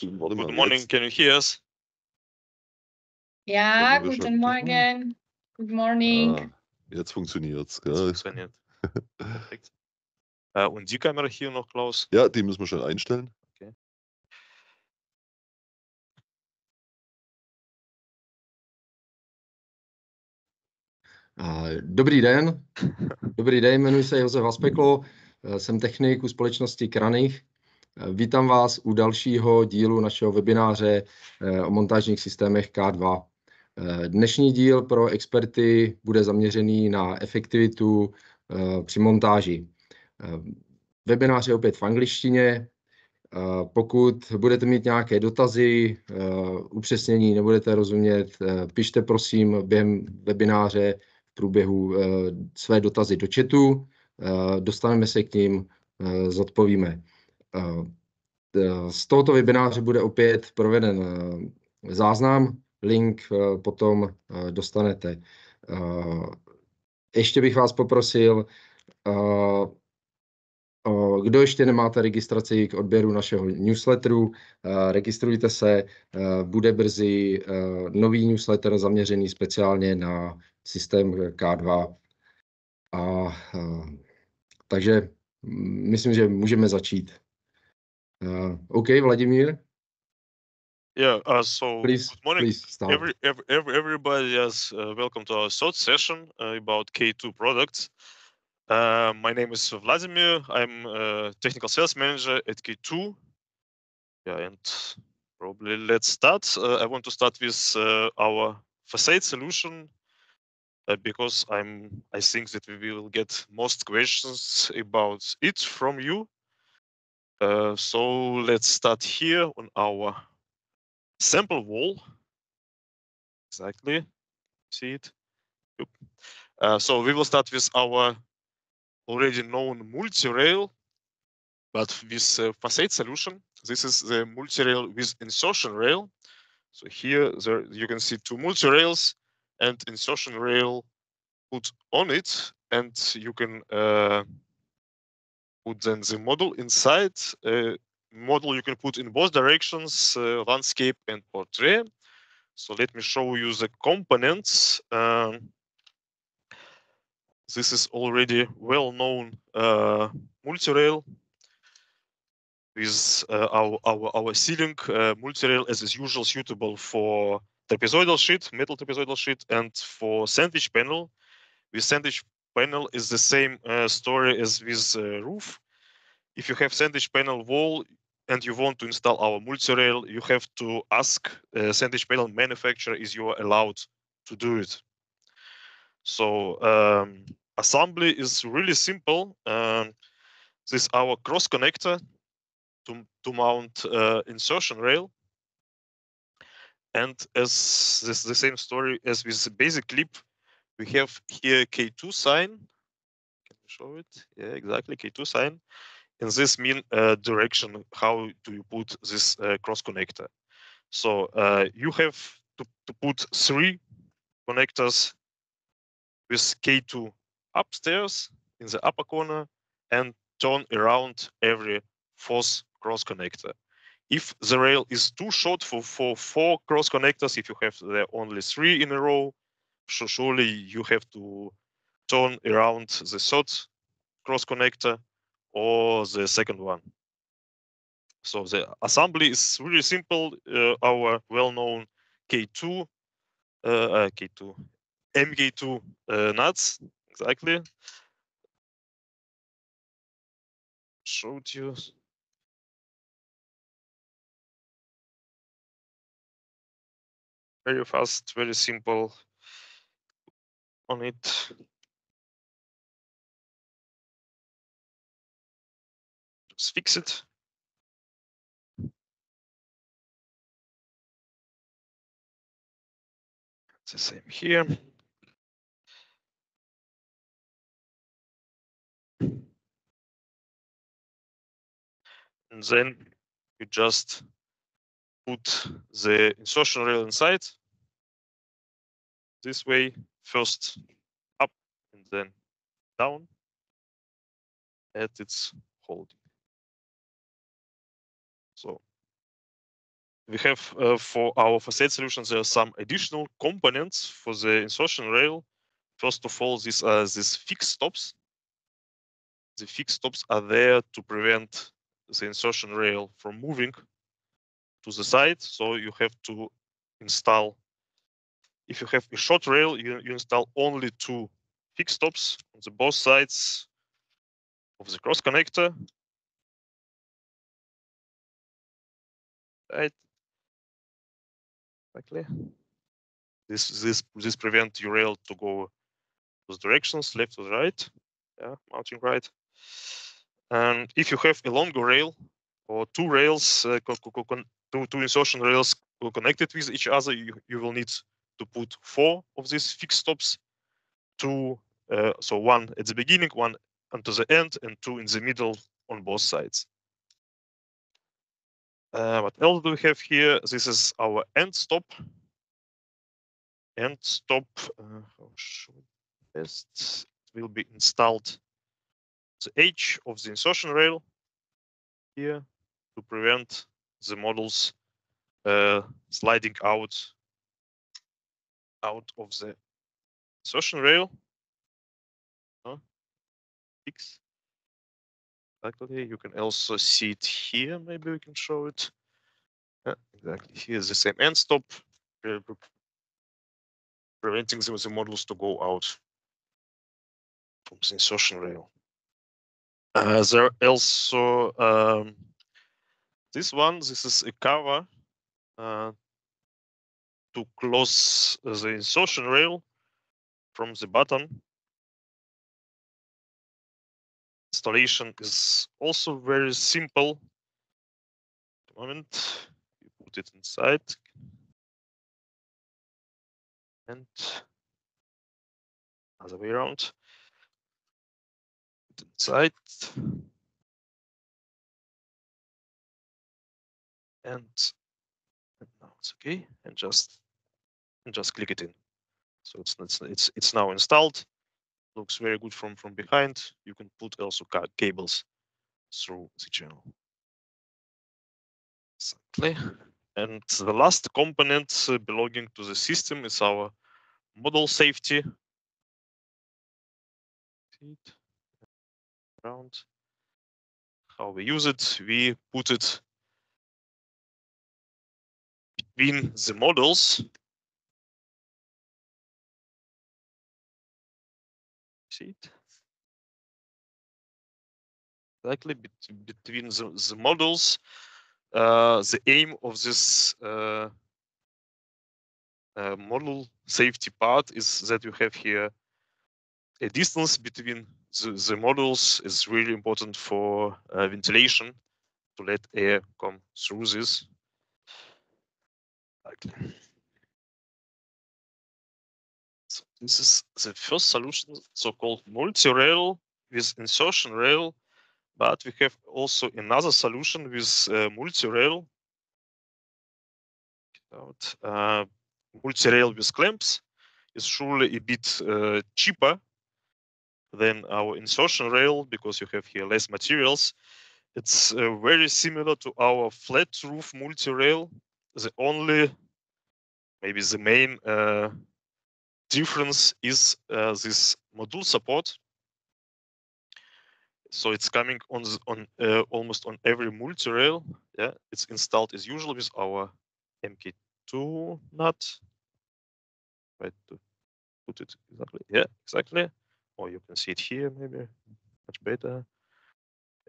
Warte mal, Good morning, can you hear us? Ja, Sollten wir guten schon- Morgen. Good morning. Jetzt funktioniert's, Das gell? funktioniert. Perfekt. Und die Kamera hier noch, Klaus? Ja, die müssen wir schon einstellen. Okay. Dobrý den, jmenuji se Josef Haspeklo, jsem technik u společnosti Krannich. Vítám vás u dalšího dílu našeho webináře o montážních systémech K2. Dnešní díl pro experty bude zaměřený na efektivitu při montáži. Webinář je opět v angličtině. Pokud budete mít nějaké dotazy, upřesnění, nebudete rozumět, pište prosím během webináře v průběhu své dotazy do chatu, dostaneme se k ním, zodpovíme. Z tohoto webináře bude opět proveden záznam, link potom dostanete. Ještě bych vás poprosil, kdo ještě nemáte registraci k odběru našeho newsletteru, registrujte se, bude brzy nový newsletter zaměřený speciálně na systém K2. Takže myslím, že můžeme začít. OK, Vladimír? Yeah, so Please, good morning, please start. everybody. Yes, welcome to our third session about K2 products. My name is Vladimir. I'm a technical sales manager at K2. Yeah, and probably let's start. I want to start with our facade solution because I think that we will get most questions about it from you. So let's start here on our sample wall. Exactly, see it? Yep. So we will start with our already known multi-rail, but with facade solution. This is the multi-rail with insertion rail. So here you can see two multi-rails and insertion rail put on it, and you can put then the model inside. Model you can put in both directions, landscape and portrait. So let me show you the components. This is already well-known multi-rail with our ceiling multi-rail as is usual suitable for trapezoidal sheet, metal trapezoidal sheet, and for sandwich panel. With sandwich panel is the same story as with roof. If you have sandwich panel wall and you want to install our multi-rail, you have to ask sandwich panel manufacturer is you allowed to do it. So assembly is really simple. This is our cross connector to mount insertion rail. And as this the same story as with the basic clip, we have here K2 sign. Can you show it? Yeah, exactly, K2 sign. And this means direction, how do you put this cross connector. So you have to put 3 connectors with K2 upstairs in the upper corner and turn around every 4th cross connector. If the rail is too short for 4 cross connectors, if you have there only 3 in a row, surely you have to turn around the 3rd cross connector or the 2nd one. So the assembly is really simple. Our well-known K2, MK2 nuts, exactly. Showed you. Very fast, very simple on it. Just fix it. It's the same here. And then you just put the insertion rail inside. This way, first up and then down at its holding. So we have for our facade solutions, there are some additional components for the insertion rail. First of all, these fixed stops. The fixed stops are there to prevent the insertion rail from moving to the side. So you have to install, if you have a short rail, you install only 2 fixed stops on the both sides of the cross connector. Right. Exactly. This prevent your rail to go those directions, left or right. Yeah, mounting right. And if you have a longer rail or 2 rails, two insertion rails connected with each other, you will need to put 4 of these fixed stops. 2, so 1 at the beginning, 1 until the end, and 2 in the middle on both sides. What else do we have here? This is our end stop. End stop. How should best will be installed the edge of the insertion rail here to prevent the models sliding out of the insertion rail. Fix. Exactly. You can also see it here. Maybe we can show it. Yeah, exactly. Here's the same end stop, preventing the models to go out from the insertion rail. There are also this is a cover to close the insertion rail from the bottom. Installation is also very simple. At the moment, you put it inside and other way around. Put it inside and now it's okay. And just click it in. So it's now installed. Looks very good from behind. You can put also cables through the channel. Exactly. And the last component belonging to the system is our model safety. Around how we use it, we put it between the models. See it? Exactly between the models. The aim of this model safety part is that you have here a distance between the models is really important for ventilation to let air come through this. Okay. So this is the first solution, so-called multi-rail with insertion rail, but we have also another solution with multi-rail. Multi-rail with clamps is surely a bit cheaper than our insertion rail because you have here less materials. It's very similar to our flat roof multi-rail. The only, maybe the main difference is this module support. So it's coming on almost on every multi-rail. Yeah, it's installed as usual with our MK2 nut. Right to put it exactly. Yeah, exactly. Or you can see it here, maybe much better.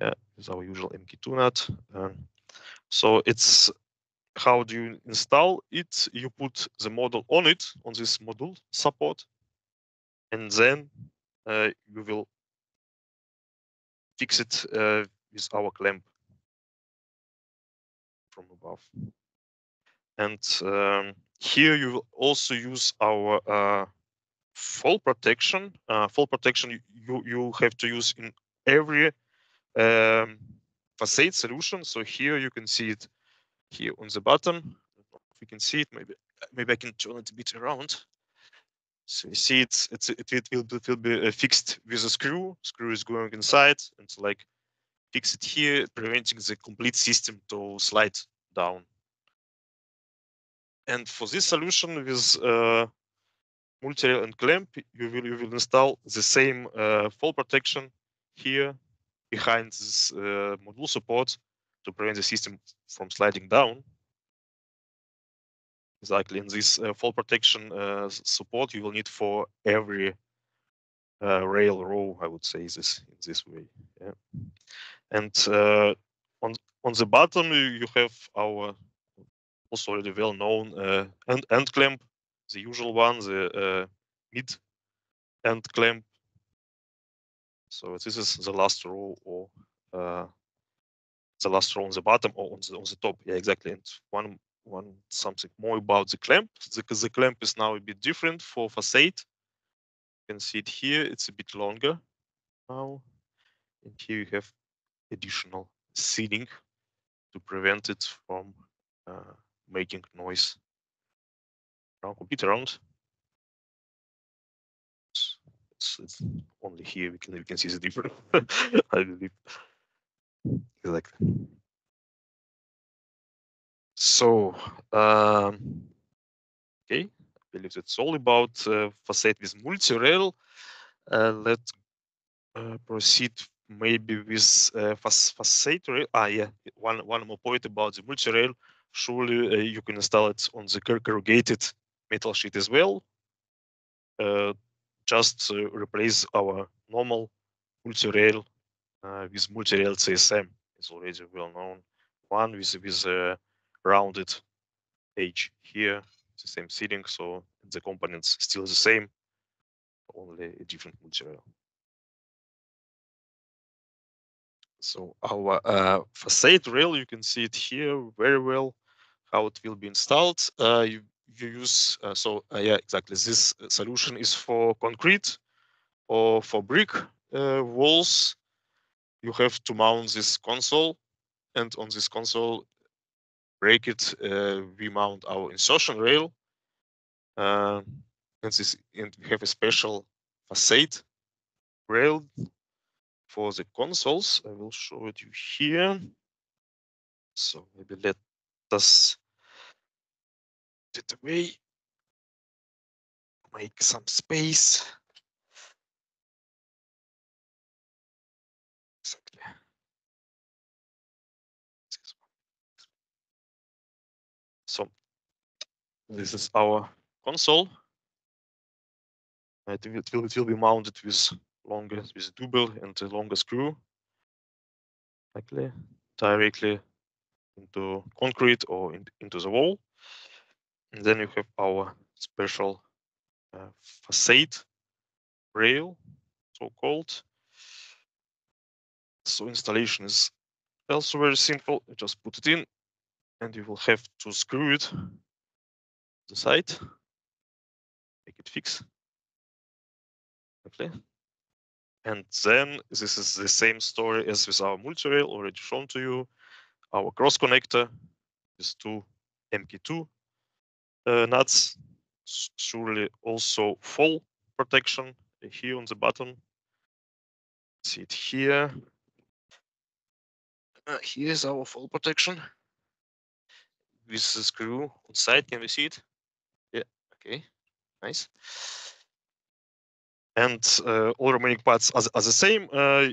Yeah, it's our usual MK2 nut. So it's how do you install it? You put the model on it, on this module support, and then you will fix it with our clamp from above. And here you will also use our fall protection. Fall protection you have to use in every facade solution. So here you can see it here on the bottom. If you can see it, maybe I can turn it a bit around. So you see it will be fixed with a screw. Screw is going inside and like fix it here, preventing the complete system to slide down. And for this solution with multi-rail and clamp, you will install the same fall protection here behind this module support to prevent the system from sliding down. Exactly, in this fall protection support you will need for every rail row, I would say this in this way. Yeah. And on the bottom you have our also already well-known end clamp, the usual one, the mid end clamp. So this is the last row, or the last row on the bottom or on the top. Yeah, exactly. And one something more about the clamp. The clamp is now a bit different for facade. You can see it here. It's a bit longer now, and here you have additional sealing to prevent it from making noise. Now complete around. It's only here we can see the difference. I believe. Exactly. So okay, I believe it's all about facade with multi-rail. Let's proceed maybe with facade rail. Yeah, one more point about the multi-rail. Surely you can install it on the corrugated metal sheet as well. Just replace our normal multi-rail with multi-rail CSM. It's already well known one with a rounded edge here. It's the same sealing, so the components still the same, only a different multi-rail. So our facade rail, you can see it here very well, how it will be installed. You use, yeah, exactly. This solution is for concrete or for brick walls. You have to mount this console, and on this console bracket, we mount our insertion rail. And we have a special facade rail for the consoles. I will show it you here. So maybe let us put it away, make some space. Exactly. So this is our console. It will be mounted with double and a longer screw, directly into concrete or into the wall. And then you have our special facade rail, so-called. So installation is also very simple. You just put it in, and you will have to screw it to the side, make it fix. Okay. And then this is the same story as with our multi-rail already shown to you. Our cross connector is two MK2 nuts, surely also fall protection here on the bottom. See it here. Here's our fall protection with the screw on side. Can we see it? Yeah. Okay. Nice. And all remaining parts are the same.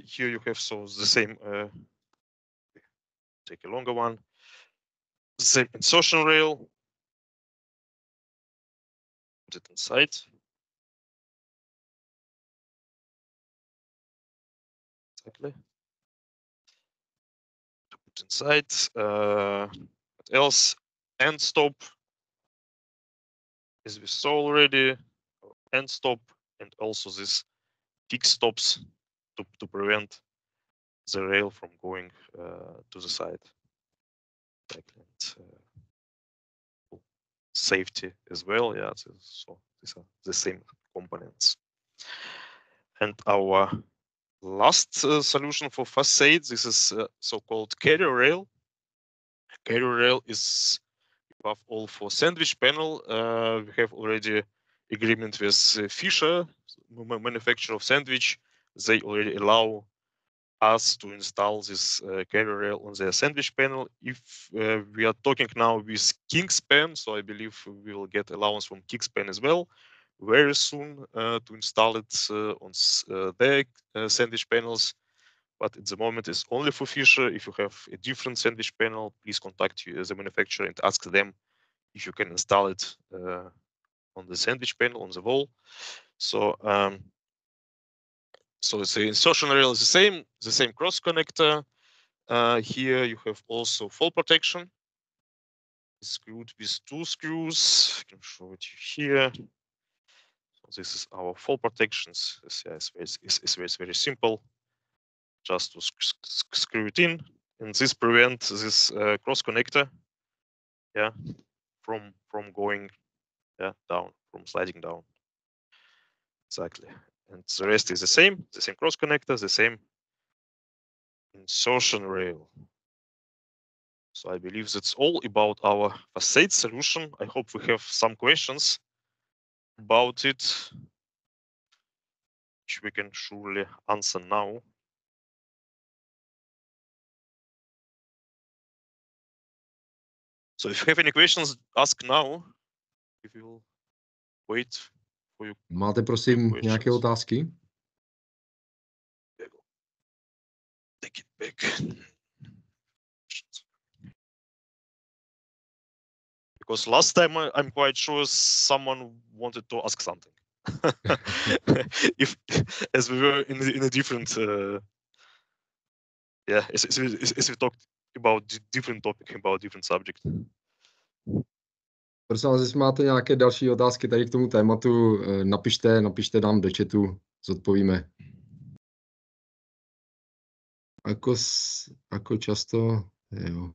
Here you have the same. Take a longer one. The same insertion rail. Put it inside. Exactly. To put inside. What else? End stop. As we saw already. End stop, and also this fix stops to prevent the rail from going to the side. And, safety as well. Yeah, so these are the same components. And our last solution for facade, this is so-called carrier rail. Carrier rail is above all for sandwich panel. We have already agreement with Fisher, manufacturer of sandwich. They already allow us to install this carrier rail on the sandwich panel. If we are talking now with Kingspan, so I believe we will get allowance from Kingspan as well very soon to install it on their sandwich panels. But at the moment, it's only for Fisher. If you have a different sandwich panel, please contact the manufacturer and ask them if you can install it on the sandwich panel on the wall. So so the insertion rail is the same cross connector. Here you have also fall protection. It's screwed with 2 screws. I can show it here. So this is our fall protections. It's very simple. Just to screw it in, and this prevents this cross connector, from going, down, from sliding down. Exactly, and the rest is the same cross connector, the same insertion rail. So I believe that's all about our facade solution. I hope we have some questions about it, which we can surely answer now. So if you have any questions, ask now. If you will wait for you. Máte prosím nějaké otázky? Take it back. Because last time I'm quite sure someone wanted to ask something. As we were in a different, as we talked about different topic, about different subject. Prosím vás, jestli máte nějaké další otázky tady k tomu tématu, napište nám do chatu, zodpovíme. Ako často, jo.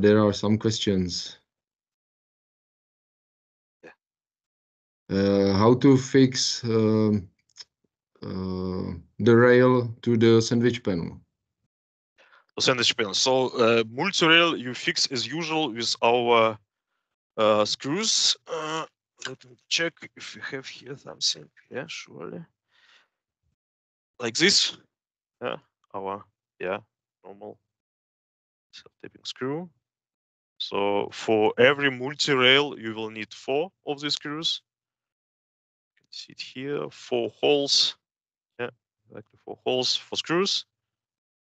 There are some questions. How to fix the rail to the sandwich panel? The sandwich panel. So multi-rail you fix as usual with our screws. Let me check if we have here something. Yeah, surely. Like this. Our normal self-tapping screw. So for every multi-rail you will need 4 of these screws. You can see it here, 4 holes. Exactly 4 holes for screws.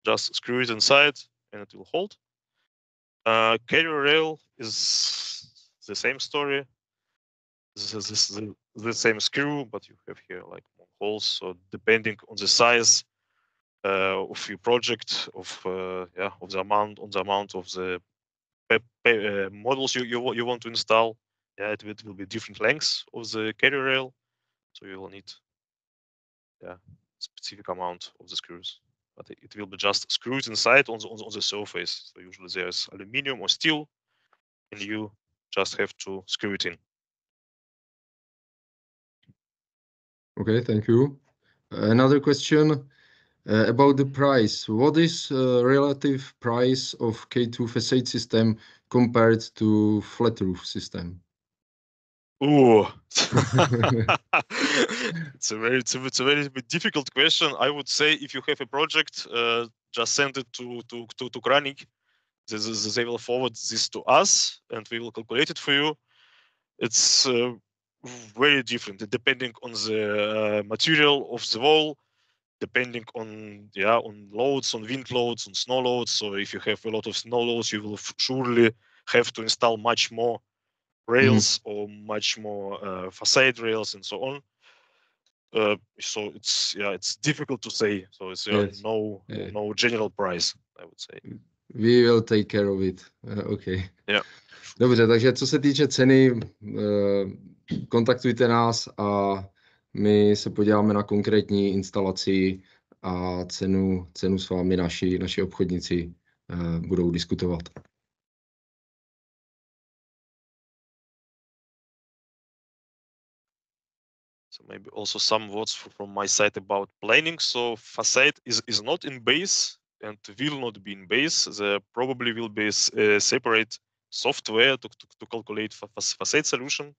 Just screw it inside and it will hold. Carrier rail is the same story. This is the same screw, but you have here like more holes. So depending on the size of your project, of the amount of the models you want to install, it will be different lengths of the carrier rail. So you will need specific amount of the screws, but it will be just screwed inside on the surface. So usually there's aluminum or steel, and you just have to screw it in. Okay, thank you. Another question about the price. What is relative price of K2 facade system compared to flat roof system? Ooh, it's a very difficult question. I would say if you have a project, just send it to Krannich. They will forward this to us, and we will calculate it for you. It's very different depending on the material of the wall, depending on loads, on wind loads, on snow loads. So if you have a lot of snow loads, you will surely have to install much more rails or much more facade rails and so on. So it's difficult to say. So it's no general price, I would say. We will take care of it. Okay. Yeah. Dobře, takže co se týče ceny, kontaktujte nás a my se podíváme na konkrétní instalaci a cenu s vámi naši obchodníci budou diskutovat. So maybe also some words from my side about planing. So facade is not in base and will not be in base. There probably will be separate software to calculate facade solution,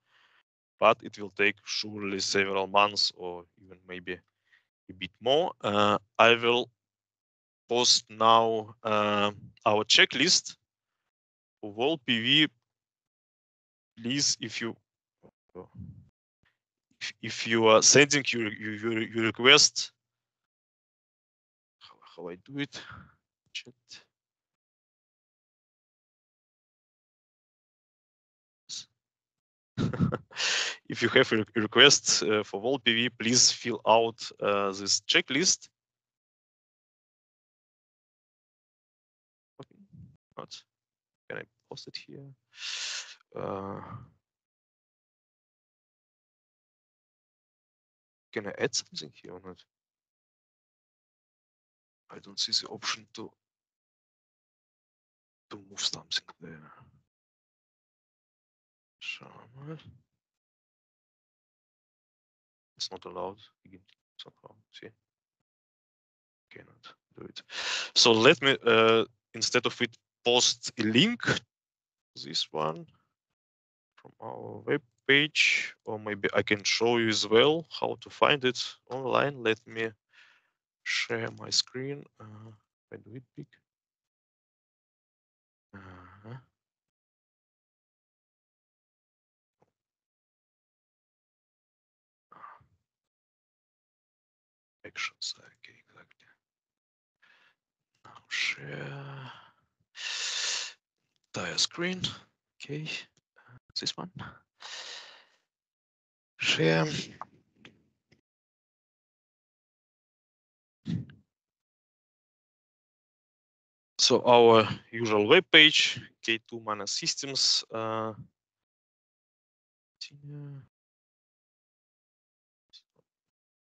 but it will take surely several months or even maybe a bit more. I will post now our checklist for wall PV. Please, if you are sending your request, how I do it, chat. If you have a request for wall PV, please fill out this checklist. Okay. Not. Can I post it here? Can I add something here or not? I don't see the option to move something there. It's not allowed somehow. See, cannot do it. So let me instead of it post a link. This one from our web page, or maybe I can show you as well how to find it online. Let me share my screen. I do it big. Actions. Okay, exactly. Now share entire screen. Okay, this one. Share. So our usual web page, K2 systems.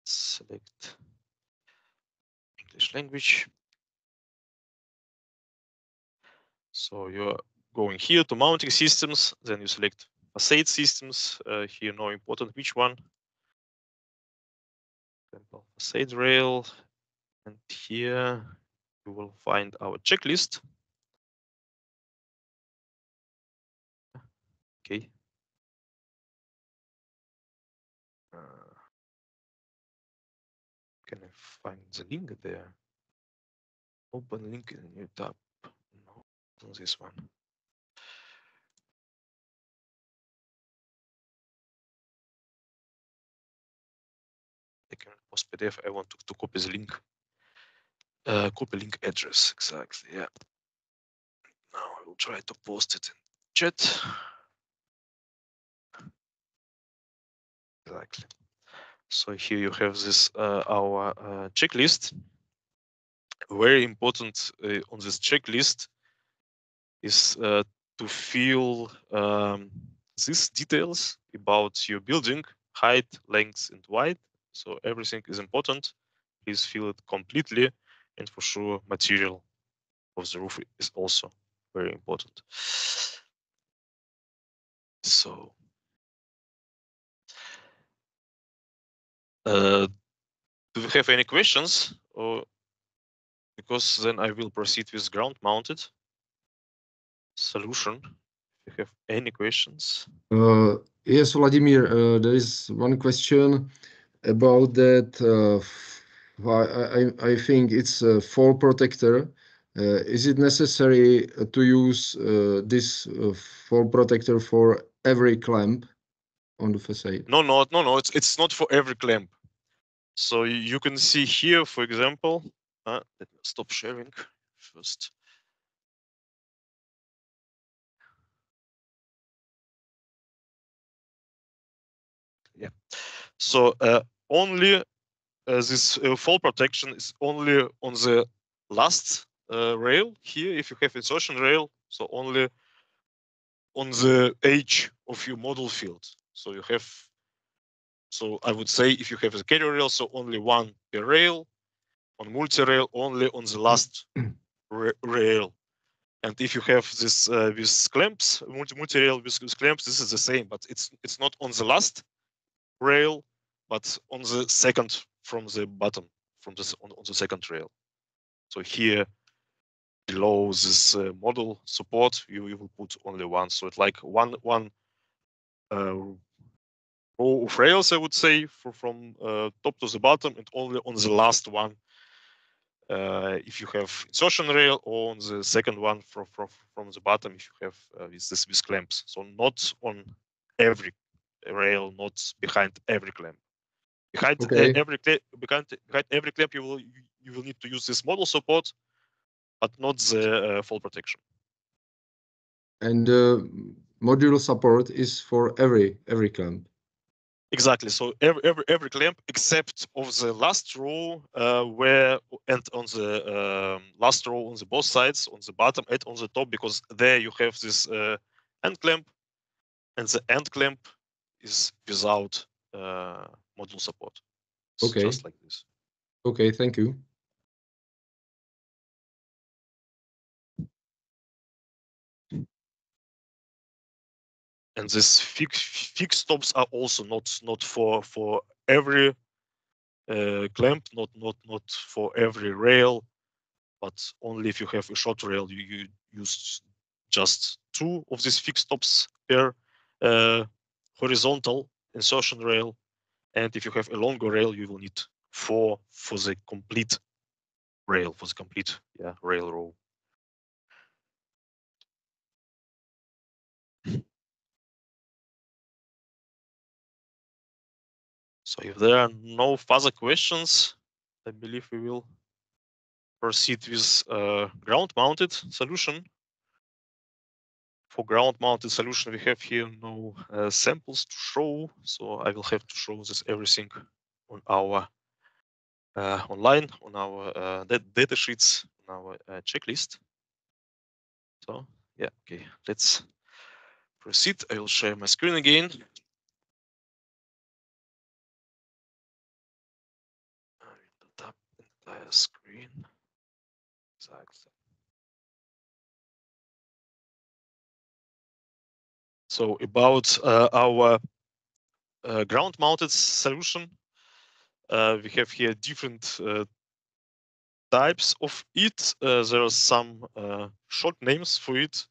Select English language. So you're going here to mounting systems, then you select facade systems. Here, no important which one. Example, facade rail, and here you will find our checklist. Okay. Can I find the link there? Open link in a new tab. No, not this one. I can post PDF. I want to copy the link. Copy link address, exactly, yeah. Now I will try to post it in chat. Exactly. So here you have this our checklist. Very important on this checklist is to fill these details about your building, height, length, and width. So everything is important. Please fill it completely, and for sure, material of the roof is also very important. So. Do you have any questions, or because then I will proceed with ground mounted solution. If you have any questions? Yes, Vladimir, there is one question about that. I think it's a fall protector. Is it necessary to use this fall protector for every clamp on the facade? No. It's not for every clamp. So you can see here, for example, let me stop sharing first. Yeah. So only this fall protection is only on the last rail here. If you have insertion rail, so only on the edge of your model field. So you have. So I would say if you have a carrier rail, so only one per rail. On multi-rail, only on the last rail. And if you have this with clamps, multi-rail with clamps, this is the same, but it's not on the last rail, but on the second from the bottom, on the second rail. So here below this model support, you will put only one. So it's like one row of rails, I would say, from top to the bottom, and only on the last one, if you have insertion rail, or on the second one from the bottom, if you have with clamps. So not on every rail, not behind every clamp. Behind every clamp, you will need to use this model support, but not the fall protection. And module support is for every clamp. Exactly. So every clamp except of the last row, where and on the last row on the both sides, on the bottom and on the top, because there you have this end clamp, and the end clamp is without module support. It's Okay. just like this. Okay, thank you. And these fixed stops are also not for every clamp, not for every rail, but only if you have a short rail, you use just 2 of these fixed stops per horizontal insertion rail, and if you have a longer rail, you will need 4 for the complete rail, for the complete rail row. So if there are no further questions, I believe we will proceed with ground-mounted solution. For ground-mounted solution, we have here no samples to show, so I will have to show this everything on our online, on our data sheets, on our checklist. So yeah, okay, let's proceed. I will share my screen again. Tap entire screen. Exactly. So about our ground-mounted solution, we have here different types of it. There are some short names for it.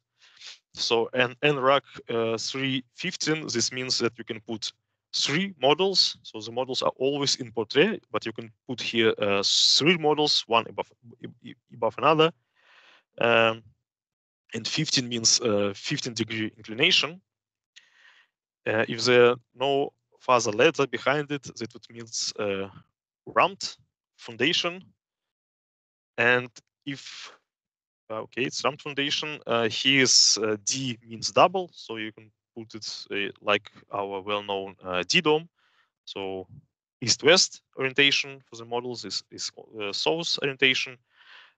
So an NRAC 315, this means that you can put 3 models. So the models are always in portrait, but you can put here 3 models, one above another. And 15 means 15-degree inclination. If there are no further letter behind it, that would means ramped foundation. And if it's ramped foundation, here is D means double, so you can put it like our well-known D-dome. So east-west orientation for the models is south orientation.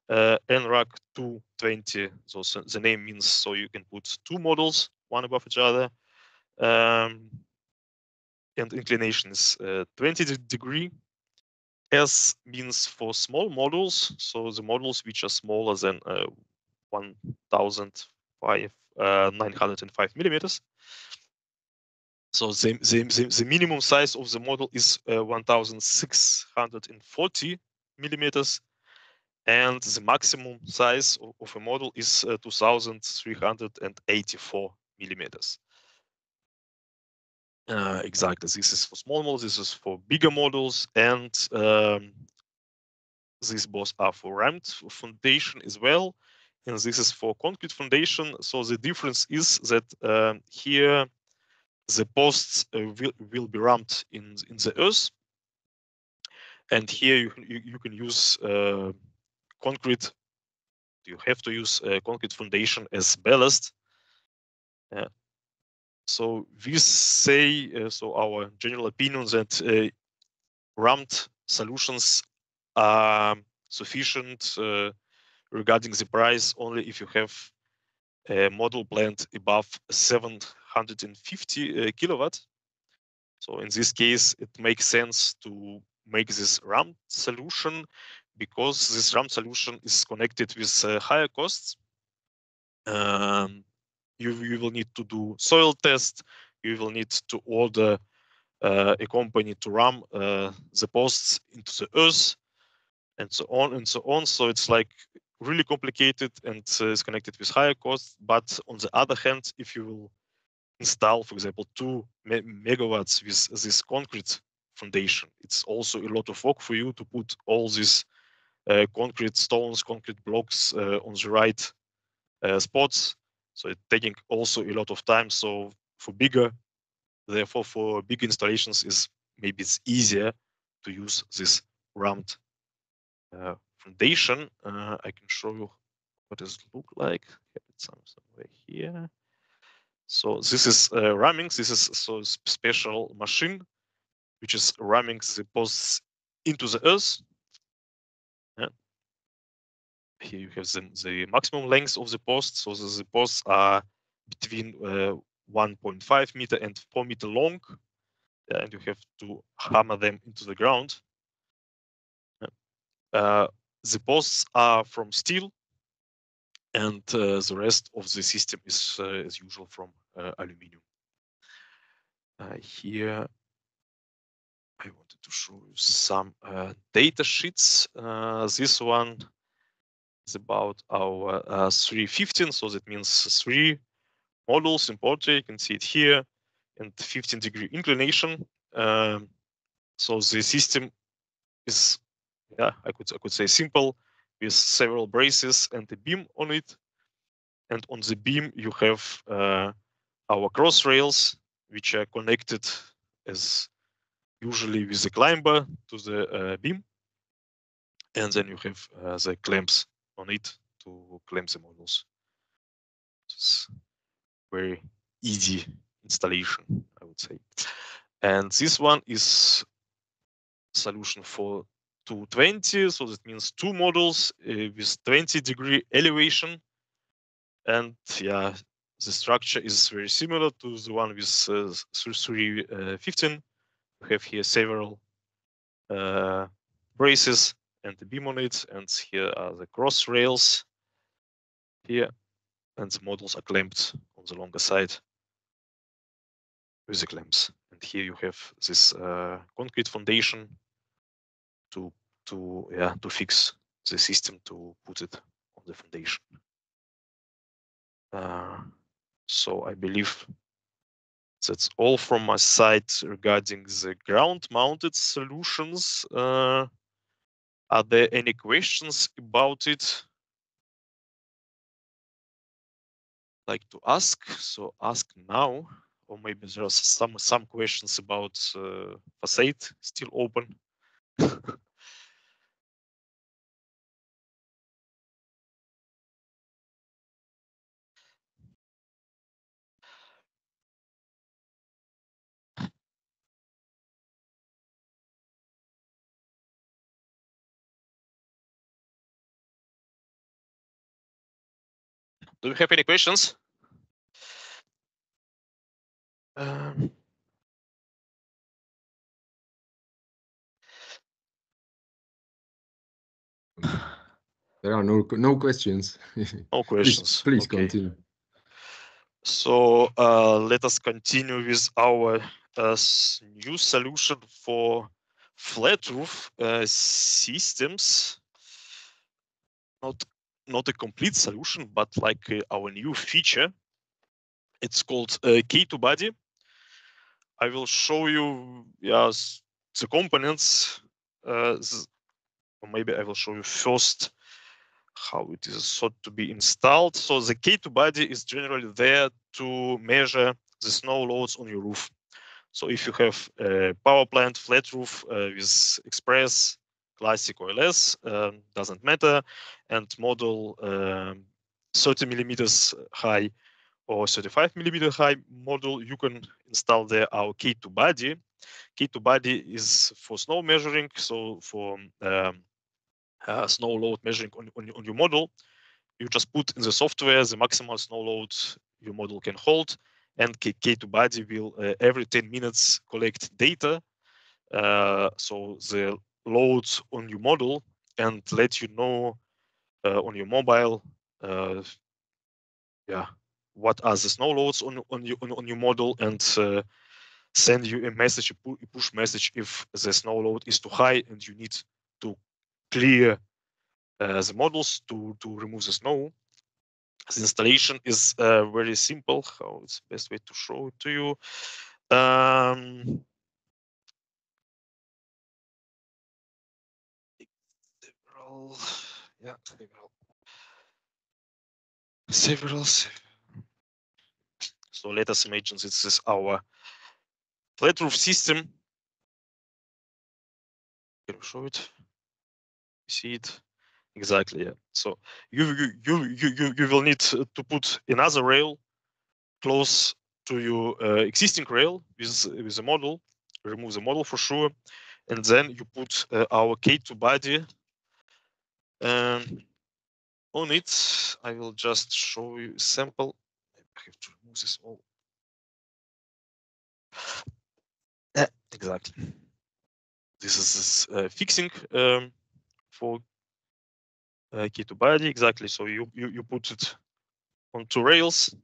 NRAC 220, so the name means so you can put 2 models, one above each other. And inclination is 20-degree. S means for small models, so the models which are smaller than 1,905 millimeters. So the minimum size of the model is 1,640 millimeters, and the maximum size of a model is 2,384 millimeters. Exactly. This is for small models. This is for bigger models, and these both are for ramped foundation as well, and this is for concrete foundation. So the difference is that here the posts will be ramped in the earth, and here you can use concrete. You have to use concrete foundation as ballast. So we say, so our general opinion that ramped solutions are sufficient regarding the price only if you have a model plant above 750 kilowatt. So in this case, it makes sense to make this ramped solution because this ramped solution is connected with higher costs. You will need to do soil test. You will need to order a company to ram the posts into the earth, and so on and so on. So it's like really complicated and is connected with higher costs. But on the other hand, if you will install, for example, 2 megawatts with this concrete foundation, it's also a lot of work for you to put all these concrete stones, concrete blocks on the right spots. So it's taking also a lot of time. So for bigger installations, maybe it's easier to use this ramped foundation. I can show you what does it look like. It's somewhere here. So this is ramming. This is so special machine which is ramming the posts into the earth. Yeah. Here you have the maximum length of the posts. So the posts are between 1.5 meter and 4 meter long, and you have to hammer them into the ground. The posts are from steel, and the rest of the system is, as usual, from aluminium. Here, I wanted to show you some data sheets. This one is about our 315, so that means 3 models in portrait. You can see it here, and 15-degree inclination. So the system is, yeah, I could say simple, with several braces and a beam on it. And on the beam you have our cross rails, which are connected as usually with the climber to the beam. And then you have the clamps on it to clamp the models. It's very easy installation, I would say. And this one is solution for 220, so that means 2 models with 20-degree elevation. And yeah, the structure is very similar to the one with 315. We have here several braces and the beam on it, and here are the cross rails here, and the models are clamped on the longer side with the clamps. And here you have this concrete foundation to fix the system, to put it on the foundation. So I believe that's all from my side regarding the ground-mounted solutions. Are there any questions about it? Like to ask? So ask now, or maybe there are some questions about facade still open. Do you have any questions? There are no questions. No questions. Please Okay. continue. So let us continue with our new solution for flat roof systems. Not a complete solution, but like our new feature. It's called K2 Body. I will show you the components. Or maybe I will show you first how it is thought to be installed. So the K2 Body is generally there to measure the snow loads on your roof. So if you have a power plant, flat roof with express, classic or less, doesn't matter, and model 30 millimeters high or 35 millimeter high model, you can install there our K2 Body. K2 Body is for snow measuring, so for snow load measuring on your model. You just put in the software the maximal snow load your model can hold, and K2 Body will every 10 minutes collect data, so the loads on your model, and let you know on your mobile what are the snow loads on your model, and send you a message, a push message if the snow load is too high and you need to clear the models to remove the snow. The installation is very simple. How it's the best way to show it to you? Several. So let us imagine this is our flat roof system. Can you show it? See it? Exactly. Yeah. So you will need to put another rail close to your existing rail with the model. Remove the model for sure, and then you put our K2 body on it. I will just show you a sample. I have to remove this all. Yeah, exactly. This is fixing for K2 body. Exactly. So you put it on two rails.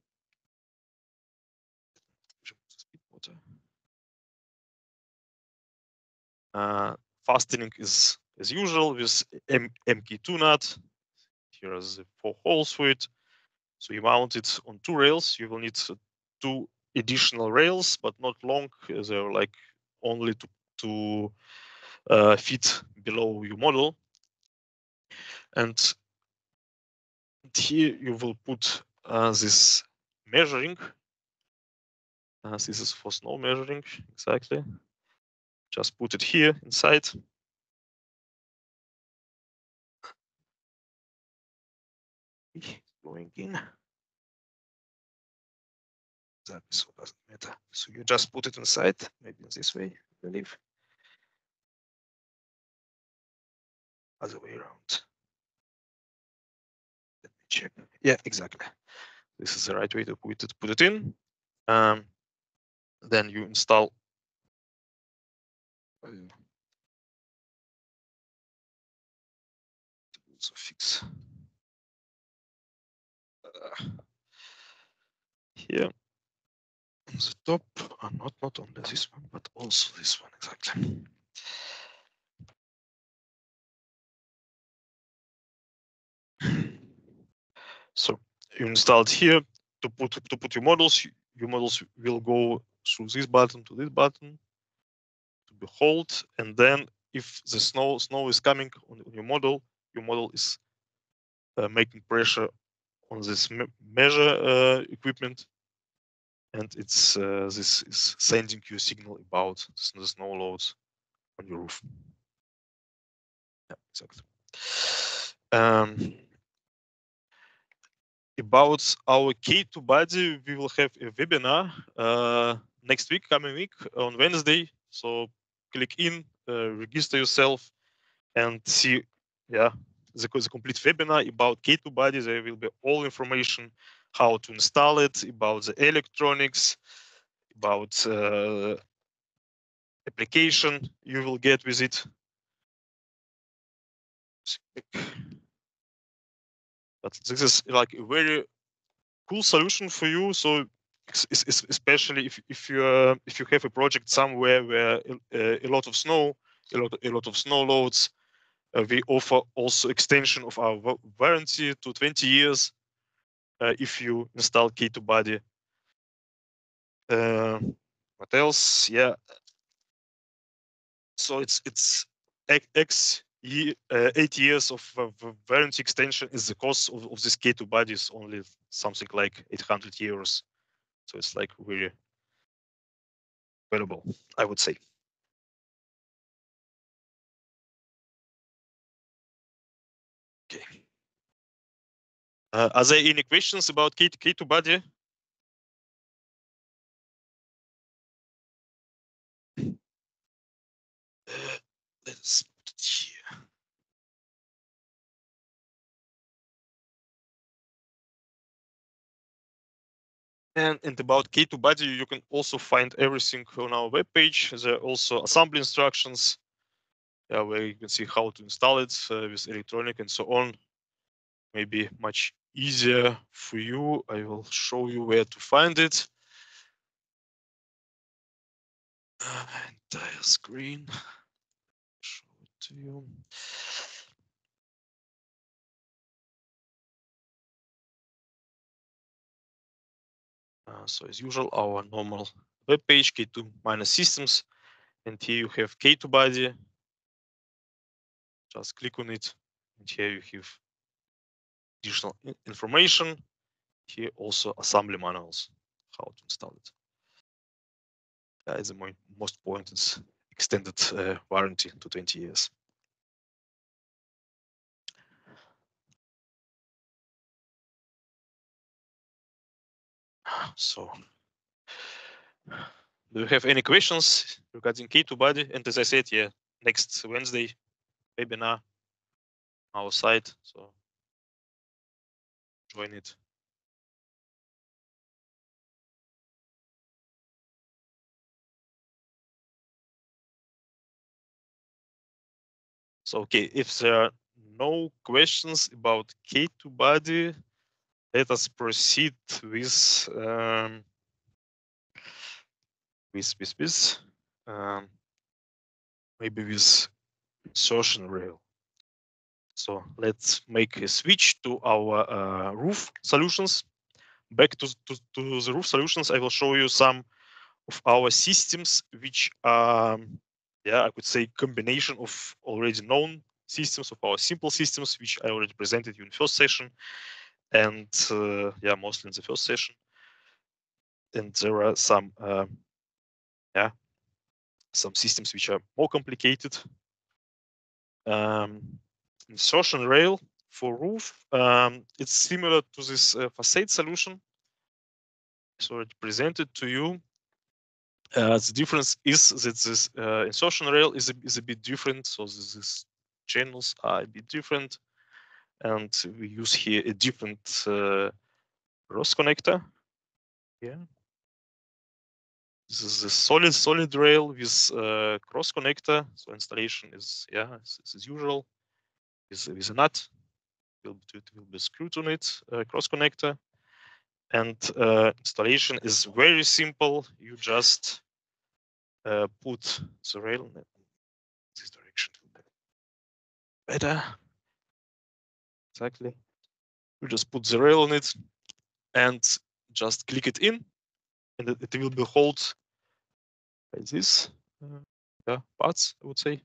Fastening is as usual with MK2 nut. Here are the 4 holes for it. So you mount it on 2 rails. You will need 2 additional rails, but not long. They're like only to fit below your model. And here you will put this measuring. This is for snow measuring, exactly. Just put it here inside. Going in. Exactly, so it doesn't matter. So you just put it inside, maybe this way, I believe. Other way around. Let me check. Yeah, exactly. This is the right way to put it in. Then you install so fix here on the top, not only this one, but also this one, exactly. So you install it here to put your models. Your models will go through this button to this button to be hold, and then if the snow is coming on your model is making pressure on this measure equipment, and it's this is sending you a signal about the snow loads on your roof. Yeah, exactly. About our K2 body, we will have a webinar next week, coming week on Wednesday. So click in, register yourself, and see, yeah, the complete webinar about K2 body. There will be all information how to install it, about the electronics, about application you will get with it. But this is like a very cool solution for you. So especially if you have a project somewhere where a lot of snow, a lot of snow loads, we offer also extension of our warranty to 20 years if you install K2 body. What else? Yeah. So it's 8 years of warranty extension is the cost of this K2 body is only something like 800 euros. So it's like very valuable, I would say. Okay. Are there any questions about K2 body? Let's put it here. And about K2 body, you can also find everything on our webpage. There are also assembly instructions where you can see how to install it with electronic and so on. Maybe much easier for you. I will show you where to find it. Entire screen. Show it to you. So as usual, our normal web page, K2-systems, and here you have K2 body. Just click on it, and here you have additional information. Here also assembly manuals, how to install it. Is the most important is extended warranty to 20 years. So, do you have any questions regarding K2 body? And as I said, yeah, next Wednesday, webinar, our site. So join it. So, okay, if there are no questions about K2 body, let us proceed with maybe with insertion rail. So let's make a switch to our roof solutions. Back to the roof solutions, I will show you some of our systems, which are, yeah, I could say combination of already known systems, of our simple systems, which I already presented you in the first session, and yeah, mostly in the first session. And there are some, yeah, some systems which are more complicated. Insertion rail for roof, it's similar to this facade solution. It's already presented to you. The difference is that this insertion rail is a bit different. So these channels are a bit different, and we use here a different cross connector. Yeah, this is a solid rail with cross connector. So installation is, yeah, as usual, with a nut. It will be screwed on it, cross connector, and installation is very simple. You just put the rail in this direction. Better. Exactly. You just put the rail on it and just click it in, and it will be held by this parts, I would say.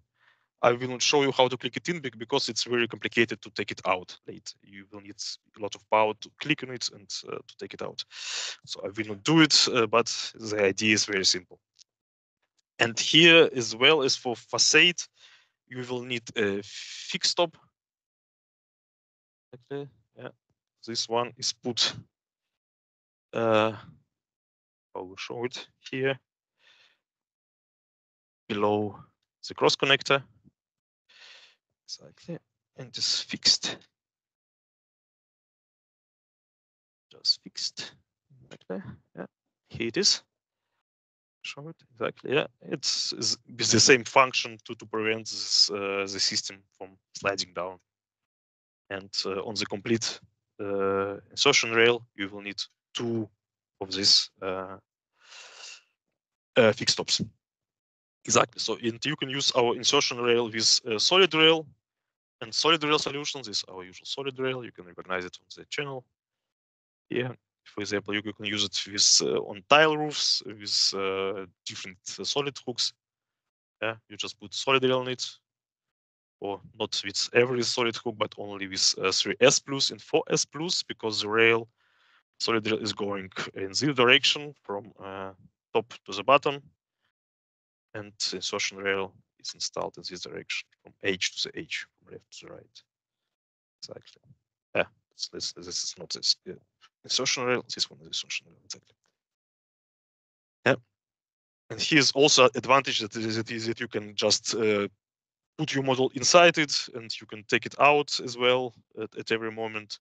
I will not show you how to click it in because it's very complicated to take it out later. You will need a lot of power to click on it and to take it out. So I will not do it, but the idea is very simple. And here, as well as for facade, you will need a fixed stop. Okay, yeah, this one is put. I will show it here below the cross connector. Exactly, and it's fixed. Just fixed. Exactly. Yeah, here it is. Show it exactly. Yeah, it's with the same function to prevent this, the system from sliding down. And on the complete insertion rail, you will need 2 of these fixed stops. Exactly. So you can use our insertion rail with solid rail, and solid rail solutions is our usual solid rail. You can recognize it on the channel. Here, for example, you can use it with on tile roofs with different solid hooks. Yeah, you just put solid rail on it, or not with every solid hook, but only with 3S plus and 4S plus, because the rail solid rail is going in this direction from top to the bottom, and the insertion rail is installed in this direction from H to the H, from left to the right. Exactly. Yeah, this is not this. Yeah. Insertion rail. This one is insertion rail. Exactly. Yeah. And here's also advantage that you can just put your model inside it, and you can take it out as well at every moment.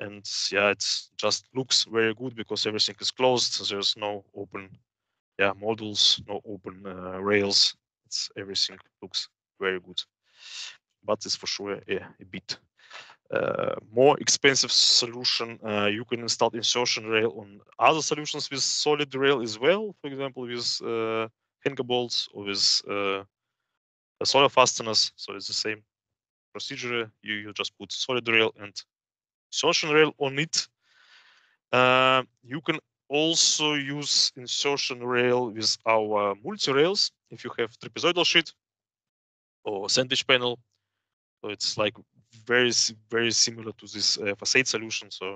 And yeah, it just looks very good because everything is closed. So there's no open, yeah, modules, no open rails. It's everything looks very good. But it's for sure a bit more expensive solution. You can install insertion rail on other solutions with solid rail as well. For example, with hanger bolts or with solar fasteners. So it's the same procedure. You just put solid rail and insertion rail on it. You can also use insertion rail with our multi-rails if you have trapezoidal sheet or sandwich panel. So it's like very similar to this facade solution. So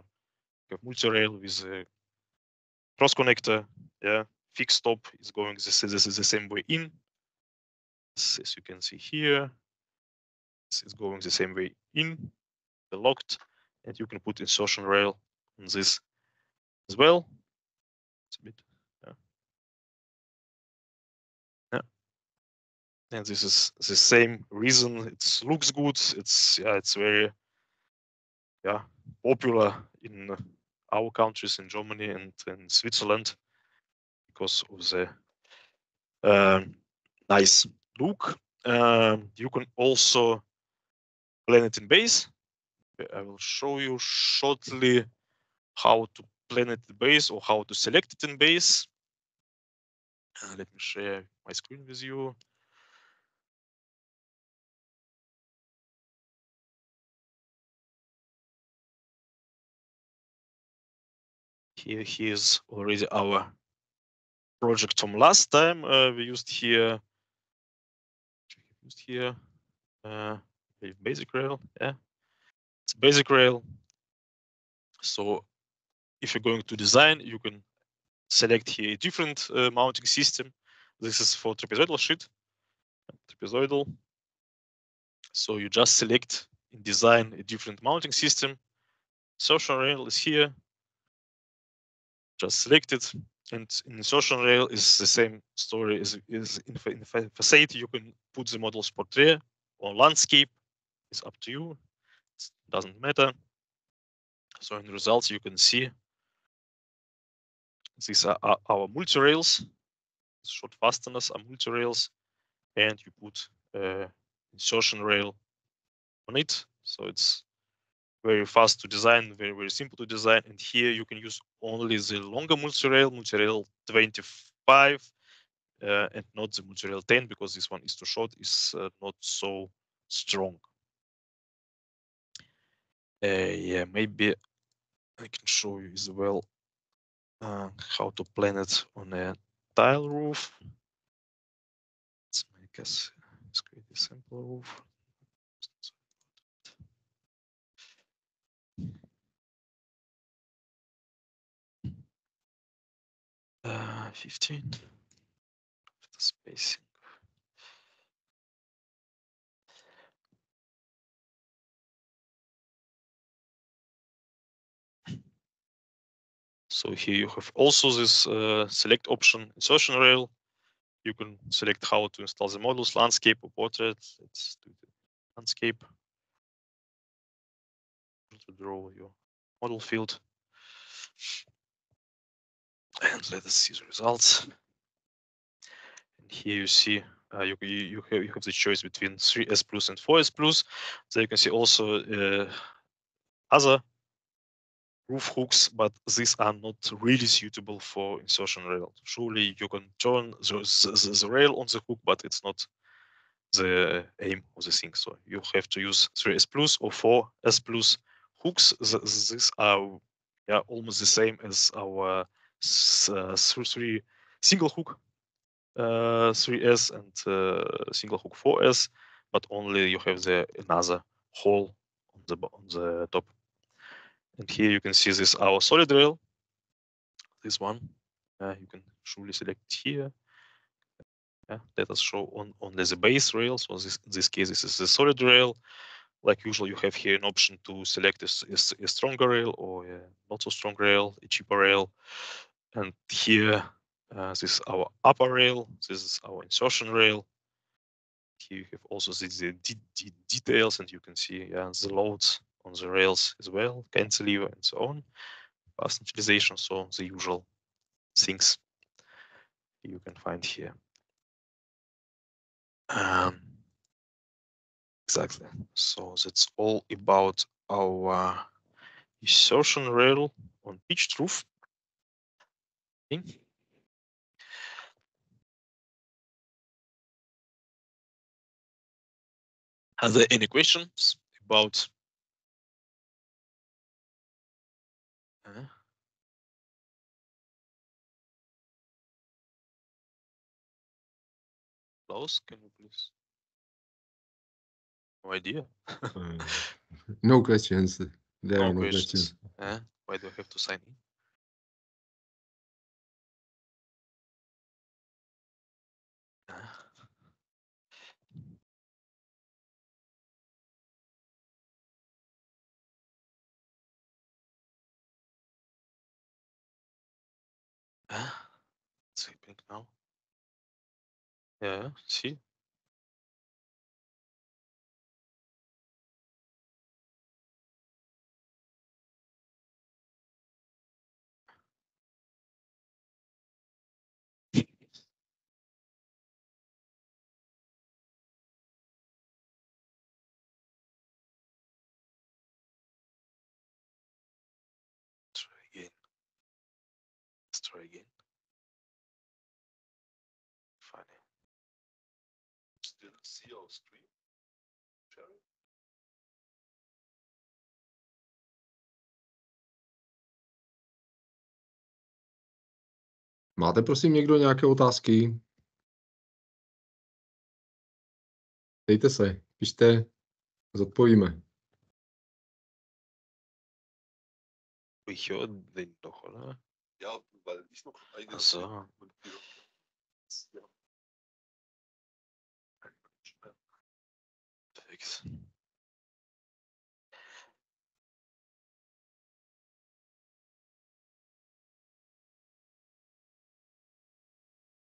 you have multi-rail with a cross connector. Yeah, fixed top is going this is the same way in. As you can see here, this is going the same way in, the locked, and you can put insertion rail on this as well. It's a bit, yeah. And this is the same reason. It looks good. It's very popular in our countries, in Germany and in Switzerland, because of the nice look. You can also plan it in base. I will show you shortly how to plan it in base or how to select it in base. Let me share my screen with you. Here's already our project from last time. We used here basic rail. Yeah, it's basic rail. So if you're going to design, you can select here a different mounting system. This is for trapezoidal sheet. Trapezoidal. So you just select in design a different mounting system. Insertion rail is here. Just select it, and in insertion rail is the same story as in facade. You can put the model's portrait or landscape. It's up to you. It doesn't matter. So in the results, you can see these are our multi-rails. Short fasteners are multi-rails, and you put insertion rail on it. So it's very fast to design, very simple to design. And here you can use only the longer multi-rail 25, and not the multi-rail 10, because this one is too short, is not so strong. Yeah, maybe I can show you as well how to plan it on a tile roof. Let's make us create a simple roof. 15. The spacing. So here you have also this select option, insertion rail. You can select how to install the models, landscape or portrait. Let's do the landscape. To draw your model field. And let us see the results. And here you see you have the choice between 3S Plus and 4S Plus. So you can see also other roof hooks, but these are not really suitable for insertion rail. Surely you can turn the rail on the hook, but it's not the aim of the thing. So you have to use 3S Plus or 4S Plus hooks. These are almost the same as our 3 single hook 3S and single hook 4S, but only you have another hole on the top. And here you can see this our solid rail. This one you can surely select here. Let us show only the base rail. So in this case, this is the solid rail. Like usual, you have here an option to select a stronger rail or a not so strong rail, a cheaper rail. And here, this is our upper rail. This is our insertion rail. Here you have also the details, and you can see the loads on the rails as well, cantilever and so on, fast utilization. So the usual things you can find here. Exactly. So that's all about our insertion rail on pitched roof. Okay. Are there any questions about Klaus, can you please? No idea. No questions. There No are no questions. questions. Why do I have to sign in? Sleeping now. Yeah, see. Try again. Let's try again. Funny. Still see our screen. Sharing. Máte prosím někdo nějaké otázky? Dejte se, pište, zodpovíme. Ich höre den doch, oder? Ja, weil ich noch eine. Ach so. Fix.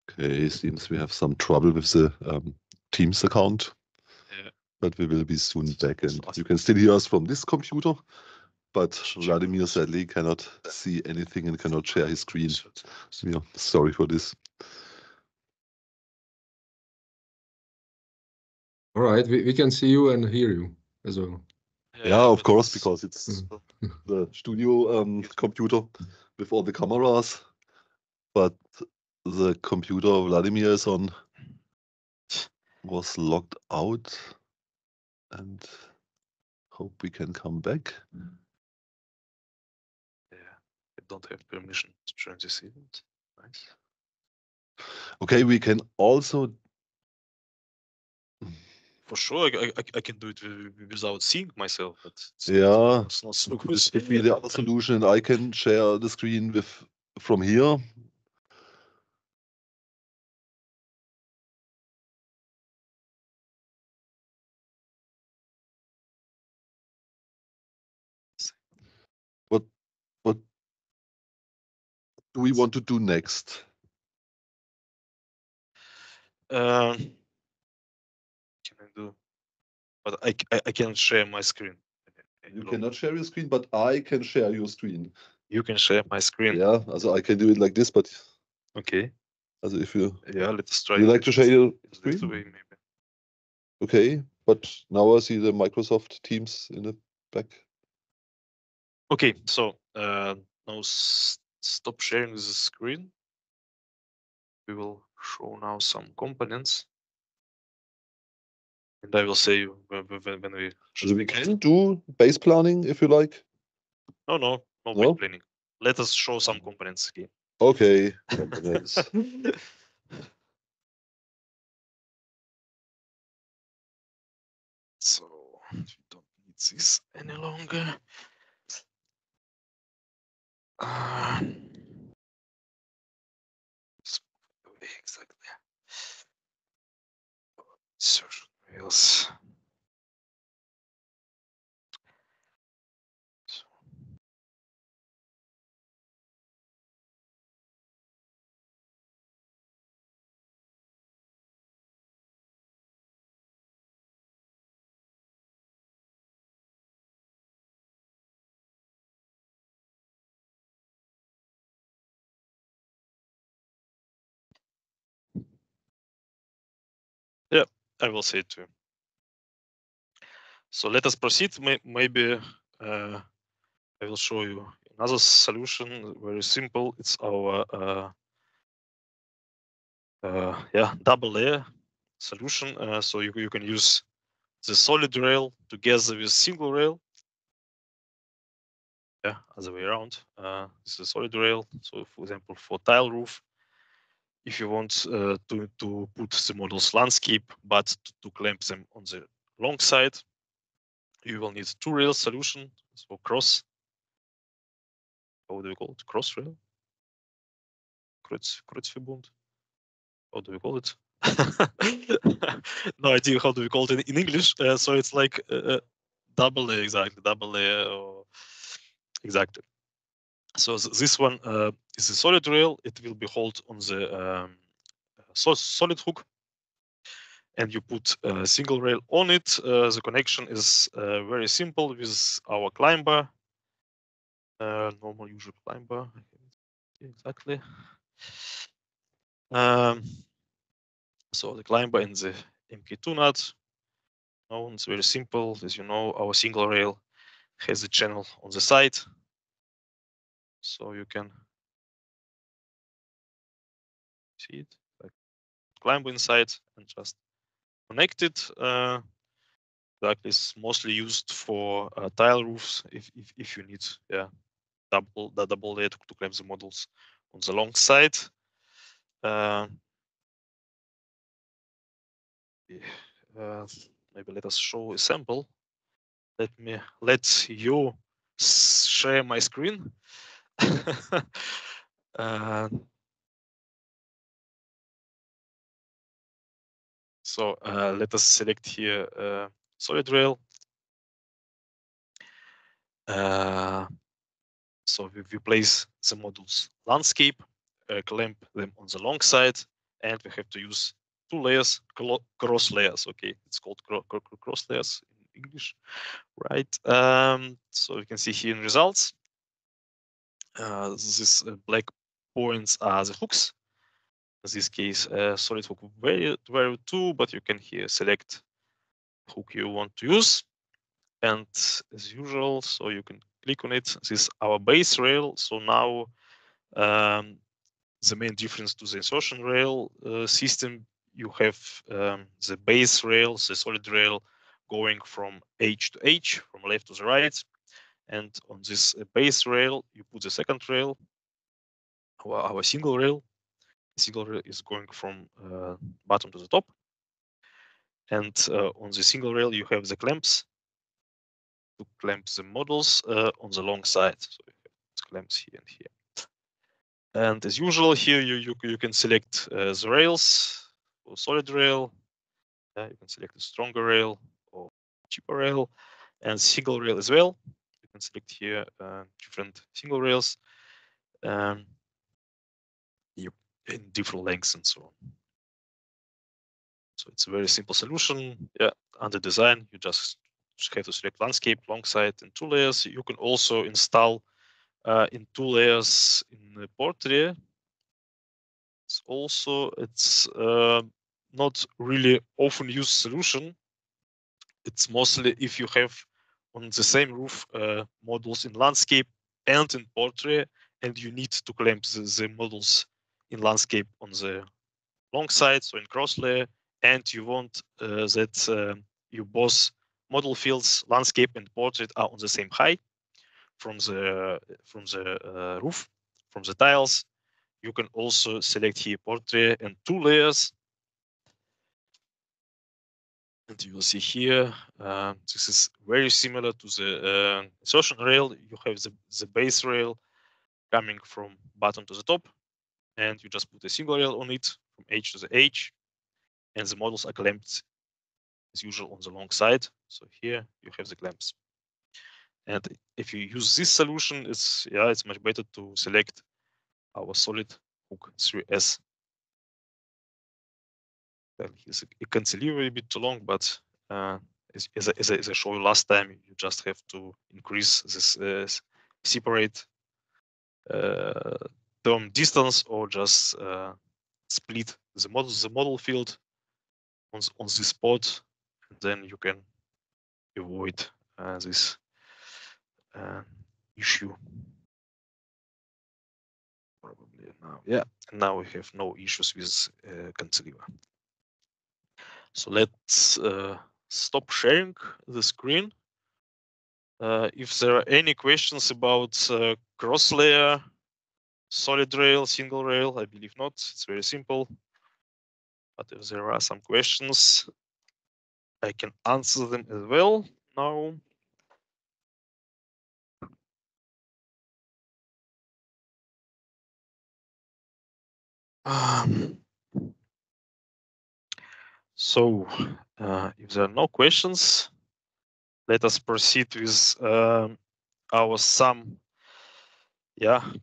Okay, seems we have some trouble with the Teams account. Yeah. But we will be soon back, and you can still hear us from this computer. But Vladimir sadly cannot see anything and cannot share his screen. Yeah, sorry for this. All right, we can see you and hear you as well. Yeah, of course, because it's the studio computer with all the cameras. But the computer Vladimir is on was logged out, and hope we can come back. Yeah, I don't have permission to join this event. Nice. Okay, we can also. For sure, I can do it without seeing myself, but Yeah, it's not so good. this would be the other solution. I can share the screen from here. What do we want to do next? Can I do? But I can share my screen. You cannot share your screen, but I can share your screen. You can share my screen. Yeah, also I can do it like this, but Okay. also if you Let's try. you like to share your this screen? way, maybe. Okay, but now I see the Microsoft Teams in the back. Okay, so now stop sharing the screen. We will show now some components, and I will say when we. So we can do base planning if you like. No base planning. Let us show some components again. Okay. Components. So we don't need this any longer. Exactly. Insertion rails. Yeah, I will say it too. So let us proceed. Maybe I will show you another solution. Very simple. It's our double layer solution. So you can use the solid rail together with single rail. Yeah, other way around. This is a solid rail. So for example, for tile roof, if you want to put the models landscape, but to clamp them on the long side, you will need two rail solution. So cross, how do we call it? Cross rail? Kreuzverbund? How do we call it? No idea how do we call it in English. So it's like double layer, exactly, double layer, or exactly. So this one is a solid rail. It will be held on the solid hook, and you put a single rail on it. The connection is very simple with our climber, normal usual climber, exactly. So the climber and the MK2 nut. No, it's very simple. As you know, our single rail has a channel on the side, so you can see it, like climb inside and just connect it. That is mostly used for tile roofs if you need, yeah, double layer to clamp the models on the long side. Maybe let us show a sample. Let you share my screen. So let us select here solid rail. So we place the models landscape, clamp them on the long side, and we have to use two layers, cross layers. Okay, it's called cross layers in English, right? So you can see here in results, these black points are the hooks. In this case, solid hook value 2, but you can here select hook you want to use. And as usual, so you can click on it. This is our base rail. So now the main difference to the insertion rail system, you have the base rail, the solid rail, going from H to H, from left to the right. And on this base rail, you put the second rail, our single rail. Single rail is going from bottom to the top. And on the single rail, you have the clamps to clamp the models on the long side. So you have clamps here and here. And as usual, here you can select the rails, or solid rail. You can select a stronger rail or cheaper rail, and single rail as well. You can select here different single rails in different lengths and so on. So it's a very simple solution. Yeah, under design, you just have to select landscape, long side, and two layers. You can also install in two layers in the portrait. It's not really often used solution. It's mostly if you have on the same roof models in landscape and in portrait, and you need to clamp the models in landscape on the long side, so in cross layer, and you want that your both model fields, landscape and portrait, are on the same height from the roof, from the tiles. You can also select here portrait and two layers. And you will see here, this is very similar to the insertion rail. You have the base rail coming from bottom to the top, and you just put a single rail on it from H to the H, and the models are clamped as usual on the long side. So here you have the clamps. And if you use this solution, it's much better to select our solid hook 3S. It can deliver a bit too long, but as I showed you last time, you just have to increase this separate term distance, or just split the model field on this spot, and then you can avoid this issue. Probably now, yeah. Now we have no issues with cantilever. So let's stop sharing the screen. If there are any questions about cross layer solid rail, single rail? I believe not. It's very simple. But if there are some questions, I can answer them as well now. So if there are no questions, let us proceed with our some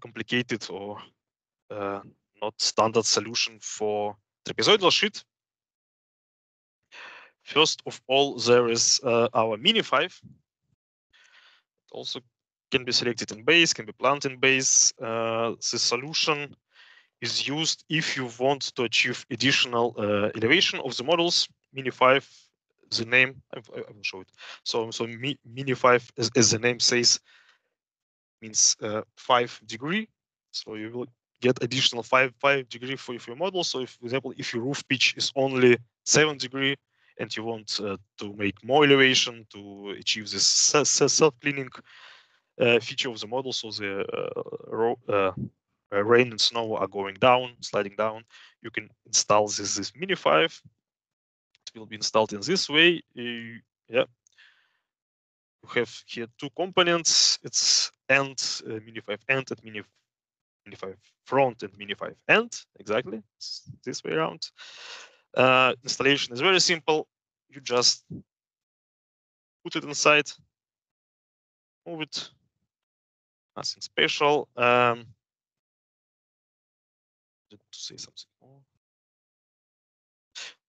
complicated or not standard solution for trapezoidal sheet. First of all, there is our mini 5. It also can be selected in base, can be planned in base. The solution is used if you want to achieve additional elevation of the models. Mini 5, the name, I will show it. So mini 5, as the name says, means 5 degree. So you will get additional 5 degree for your model. So if, for example, if your roof pitch is only 7 degree and you want to make more elevation to achieve this self-cleaning feature of the model, so the rain and snow are going down, sliding down, you can install this mini 5. It will be installed in this way. You have here 2 components. It's end, mini 5 end, and mini 5 front and mini 5 end. Exactly, it's this way around. Installation is very simple. You just put it inside, move it. Nothing special. To say something more.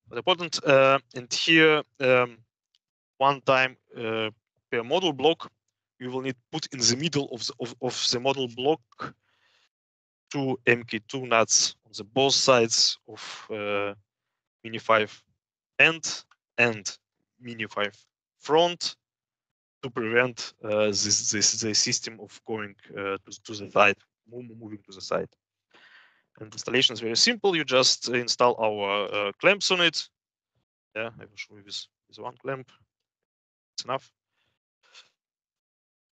But important, and here one time per model block, you will need put in the middle of the model block 2 MK2 nuts on the both sides of mini 5 end and mini 5 front to prevent the system of going to the side, moving to the side. And installation is very simple. You just install our clamps on it. Yeah, I will show you this one clamp. It's enough.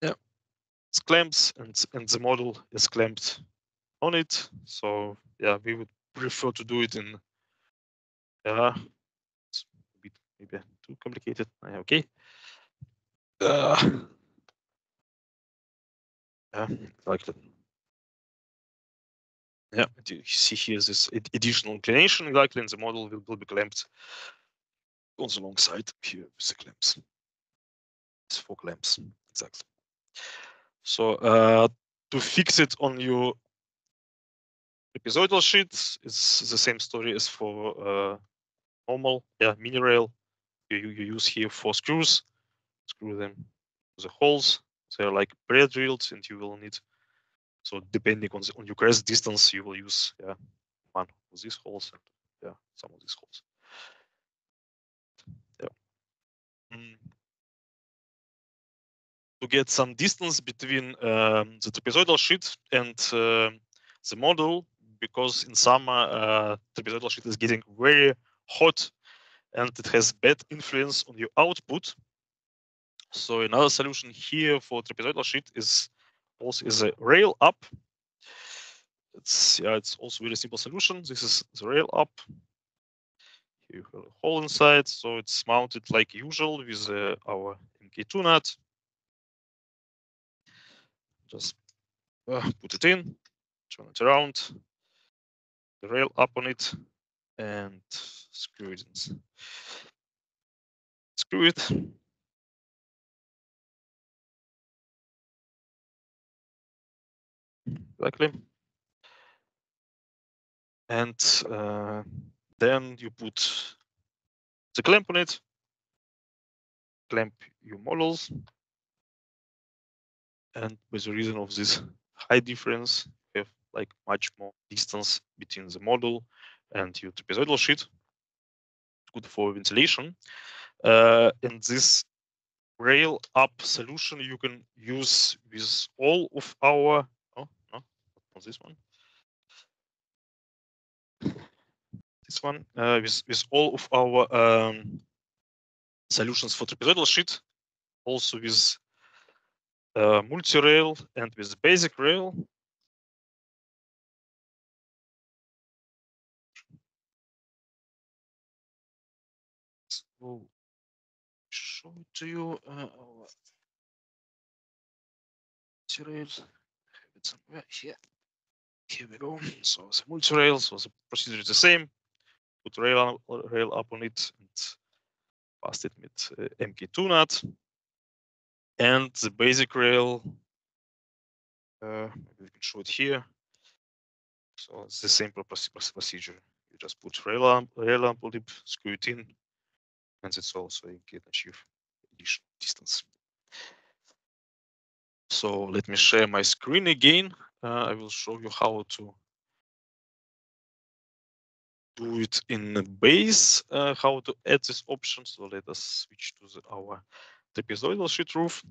Yeah, it's clamps, and the model is clamped on it. So yeah, we would prefer to do it in. It's a bit maybe too complicated. Okay. Exactly. Yeah, you see here this additional inclination exactly, and the model will be clamped on the long side here with the clamps. It's 4 clamps exactly. So to fix it on your episodal sheet, it's the same story as for normal mini rail. You use here 4 screws. Screw them to the holes. They're like pre-drilled, and you will need. So depending on your crest distance, you will use one of these holes and some of these holes. To get some distance between the trapezoidal sheet and the model, because in summer trapezoidal sheet is getting very hot and it has bad influence on your output. So another solution here for trapezoidal sheet is also a rail up. It's also a very simple solution. This is the rail up. Here you have a hole inside, so it's mounted like usual with our MK2 nut. Just put it in, turn it around, the rail up on it, and screw it in. Screw it. Exactly. And then you put the clamp on it, clamp your models, and with the reason of this high difference, you have like much more distance between the model and your trapezoidal sheet. It's good for ventilation. And this rail up solution you can use with all of our not this one. This one with all of our solutions for trapezoidal sheet, also with multi-rail and with basic rail. So show it to you. Our multi-rails. I have it somewhere here. Here we go. So the multi-rail. So the procedure is the same. Put rail up on it and pass it with MK2 NAT. And the basic rail. Maybe we can show it here. So it's the same procedure. You just put rail on it, screw it in, and that's all. So you can achieve additional distance. So let me share my screen again. I will show you how to do it in the base, how to add this option. So let us switch to our trapezoidal sheet roof.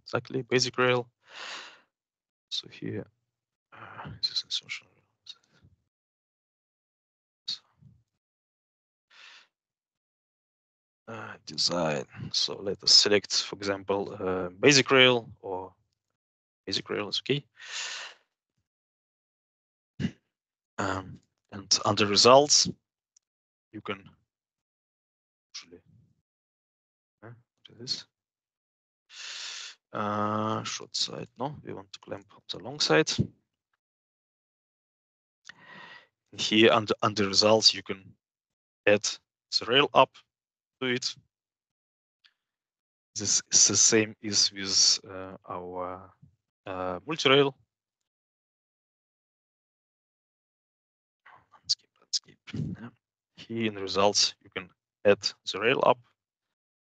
Exactly, basic rail. So here, this is insertion. Design. So let us select, for example, basic rail, or basic rail is okay. And under results, you can actually do this. Short side, no, we want to clamp on the long side. And here under results, you can add the rail up to it. This is the same as with our multi-rail. Skip. Yeah. Here in the results, you can add the rail up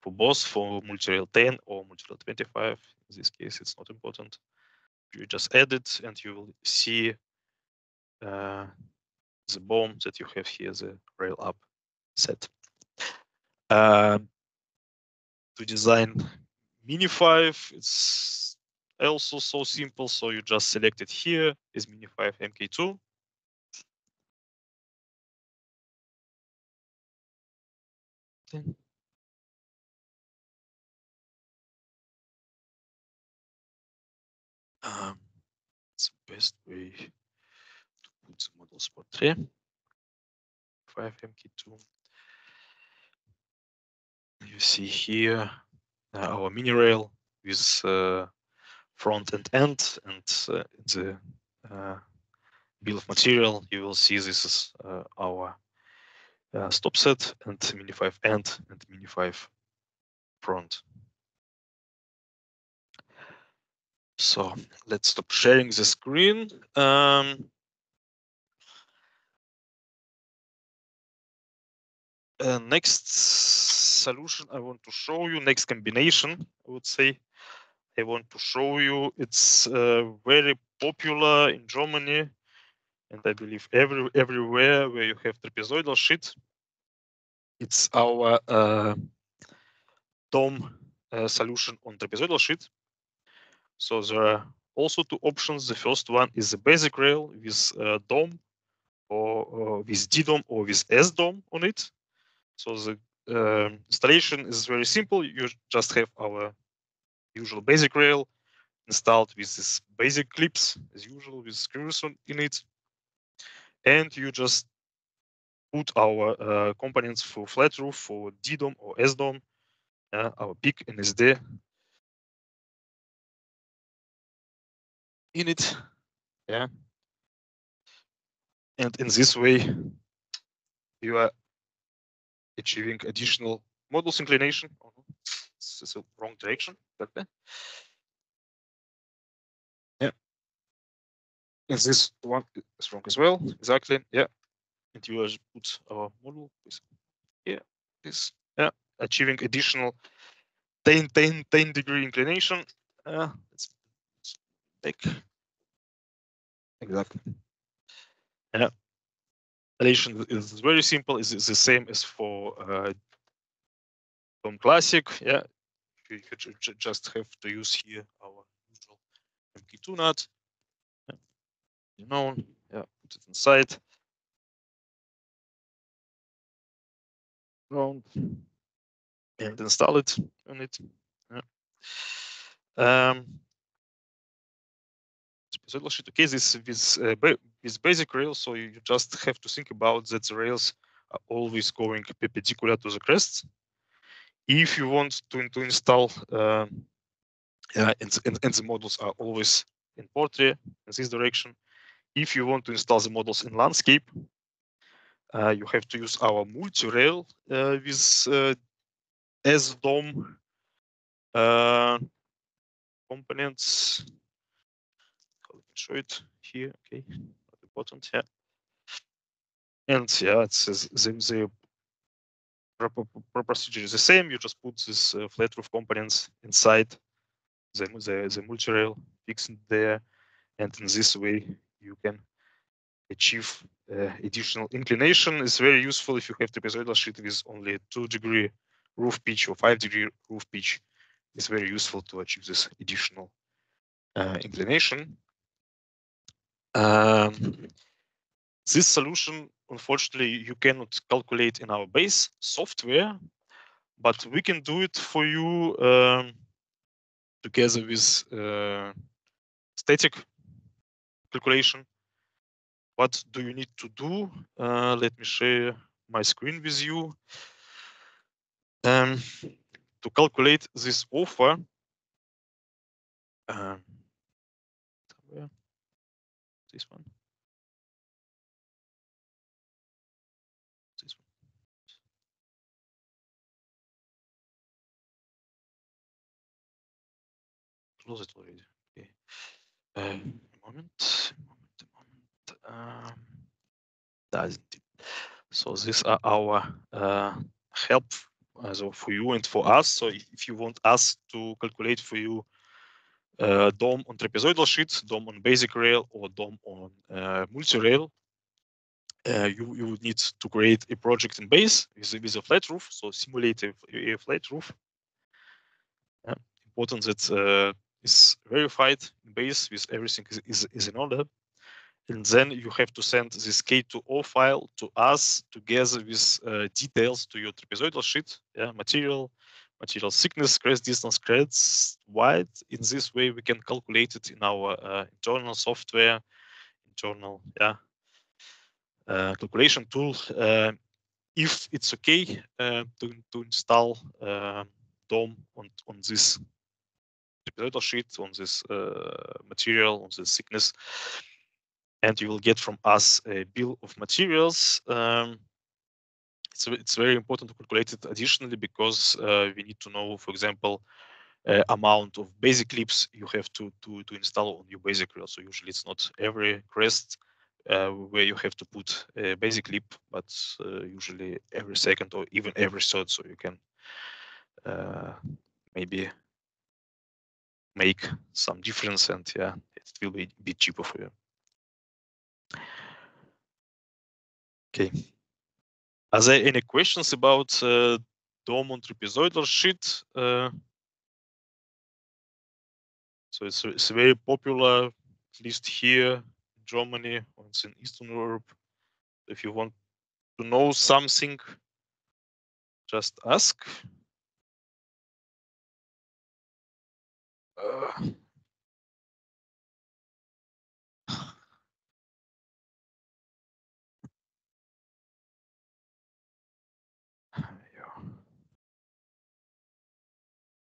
for both for multi-rail 10 or multi-rail 25. In this case, it's not important. You just add it, and you will see the BOM that you have here, the rail up set. To design Mini 5, it's also so simple. So you just select it here is Mini 5 MK2. It's the best way to put the model spot 3. 5 MK2. You see here our mini rail with front and end, and in the bill of material, you will see this is our stop set and Mini 5 end and Mini 5 front. So let's stop sharing the screen. Next solution I want to show you, next combination, I would say, I want to show you. It's very popular in Germany, and I believe everywhere where you have trapezoidal sheet. It's our DOM solution on trapezoidal sheet. So there are also two options. The first one is the basic rail with DOM or with DDOM or with SDOM on it. So the installation is very simple. You just have our usual basic rail installed with this basic clips as usual with screws in it, and you just put our components for flat roof, for DDOM or SDOM, our PIC and SD in it, yeah. And in this way, you are achieving additional modulus inclination. Oh, this is the wrong direction. Yeah. And this one is wrong as well. Exactly. Yeah. And you put our model with here. This. Yeah. Achieving additional 10 degree inclination. Let's take. Exactly. Yeah. Relation is very simple. It's the same as for DOM Classic. Yeah. You just have to use here our usual MK2 NAT. Yeah. You know, yeah, put it inside. Ground. And install it on it. Yeah. Okay, this with basic rails, so you just have to think about that the rails are always going perpendicular to the crests. If you want to install, and the models are always in portrait in this direction. If you want to install the models in landscape, you have to use our multi-rail with as DOM components. Let me show it here. Okay, at the bottom here. And yeah, it says the procedure is the same. You just put this flat roof components inside the multi-rail, fix it there, and in this way you can achieve additional inclination. It's very useful if you have trapezoidal sheet with only 2-degree roof pitch or 5-degree roof pitch. It's very useful to achieve this additional inclination. This solution, unfortunately, you cannot calculate in our base software, but we can do it for you together with static calculation. What do you need to do? Let me share my screen with you. To calculate this offer, this one. This one. Close it already. Okay. A moment. So these are our help so for you and for us. So if you want us to calculate for you DOM on trapezoidal sheet, DOM on basic rail, or DOM on multi-rail, you would need to create a project in base with a flat roof. So simulate a flat roof. Important that is verified in base with everything is in order. And then you have to send this K2O file to us together with details to your trapezoidal sheet, material thickness, crest distance, crest width. In this way, we can calculate it in our internal software, internal calculation tool. If it's okay to install DOM on this trapezoidal sheet, on this material, on this thickness. And you will get from us a bill of materials. It's very important to calculate it additionally because we need to know, for example, amount of basic clips you have to install on your basic rail. So usually it's not every crest where you have to put a basic clip, but usually every second or even every third. So you can maybe make some difference, and it will be a bit cheaper for you. Okay. Are there any questions about DOM on trapezoidal sheet? So it's very popular, at least here in Germany, or it's in Eastern Europe. If you want to know something, just ask.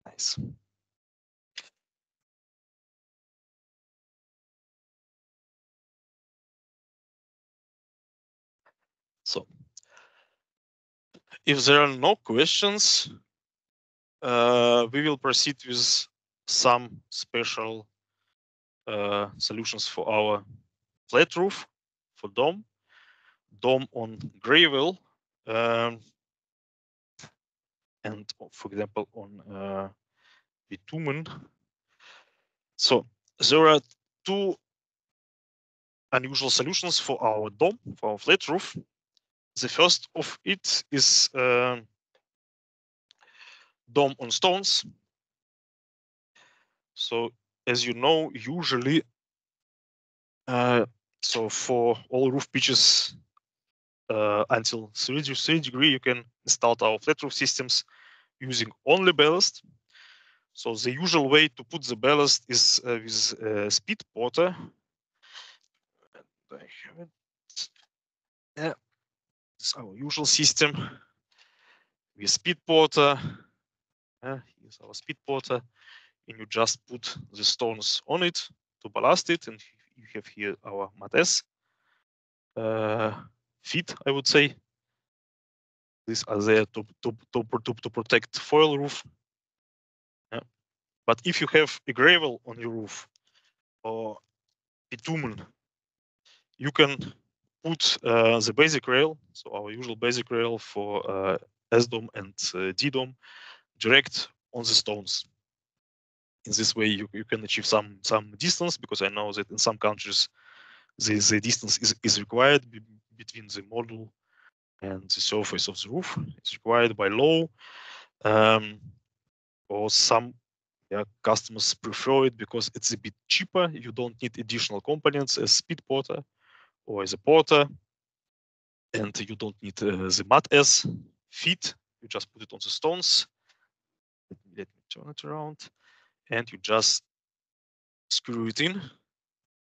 Nice. So, if there are no questions, we will proceed with some special solutions for our flat roof, for DOM on gravel, and for example on bitumen. So there are two unusual solutions for our DOM, for our flat roof. The first of it is DOM on stones. So as you know, usually, so for all roof pitches until 3 degree, you can install our flat roof systems using only ballast. So the usual way to put the ballast is with speed porter. I have it. Yeah, This is our usual system with speed porter. Here's our speed porter, and you just put the stones on it to ballast it, and you have here our Máte feet, I would say. These are there to protect foil roof. But if you have a gravel on your roof or bitumen, you can put the basic rail, so our usual basic rail for S-dome and D-dome, direct on the stones. In this way, you can achieve some distance, because I know that in some countries the distance is required between the module and the surface of the roof. It's required by law, or some customers prefer it because it's a bit cheaper. You don't need additional components as speed porter or as a porter, and you don't need the Máte feet. You just put it on the stones. Let me turn it around, and you just screw it in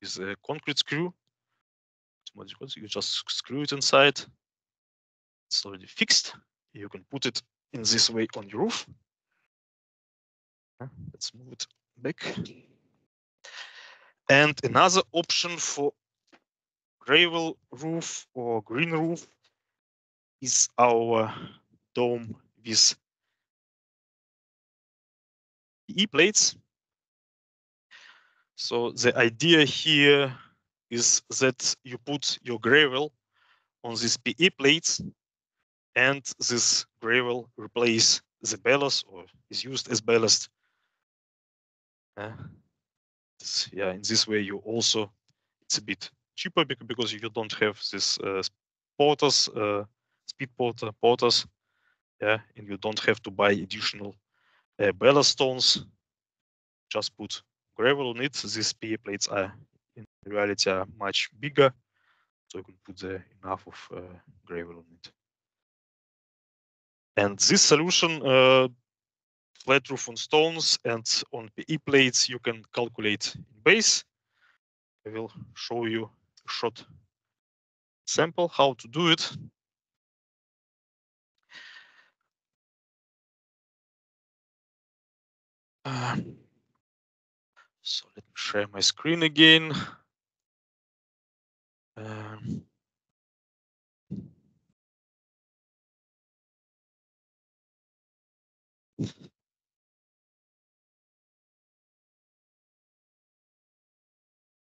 with a concrete screw. You just screw it inside. It's already fixed. You can put it in this way on your roof. Let's move it back. And another option for gravel roof or green roof is our dome with PE plates. So the idea here is that you put your gravel on these PE plates, and this gravel replaces the ballast or is used as ballast. In this way you also, it's a bit cheaper because you don't have this porters, speed porters, and you don't have to buy additional ballast stones. Just put gravel on it. These PE plates are in reality are much bigger, so you can put enough of gravel on it. And this solution, flat roof on stones and on PE plates, you can calculate in base. I will show you a short sample how to do it. So let me share my screen again.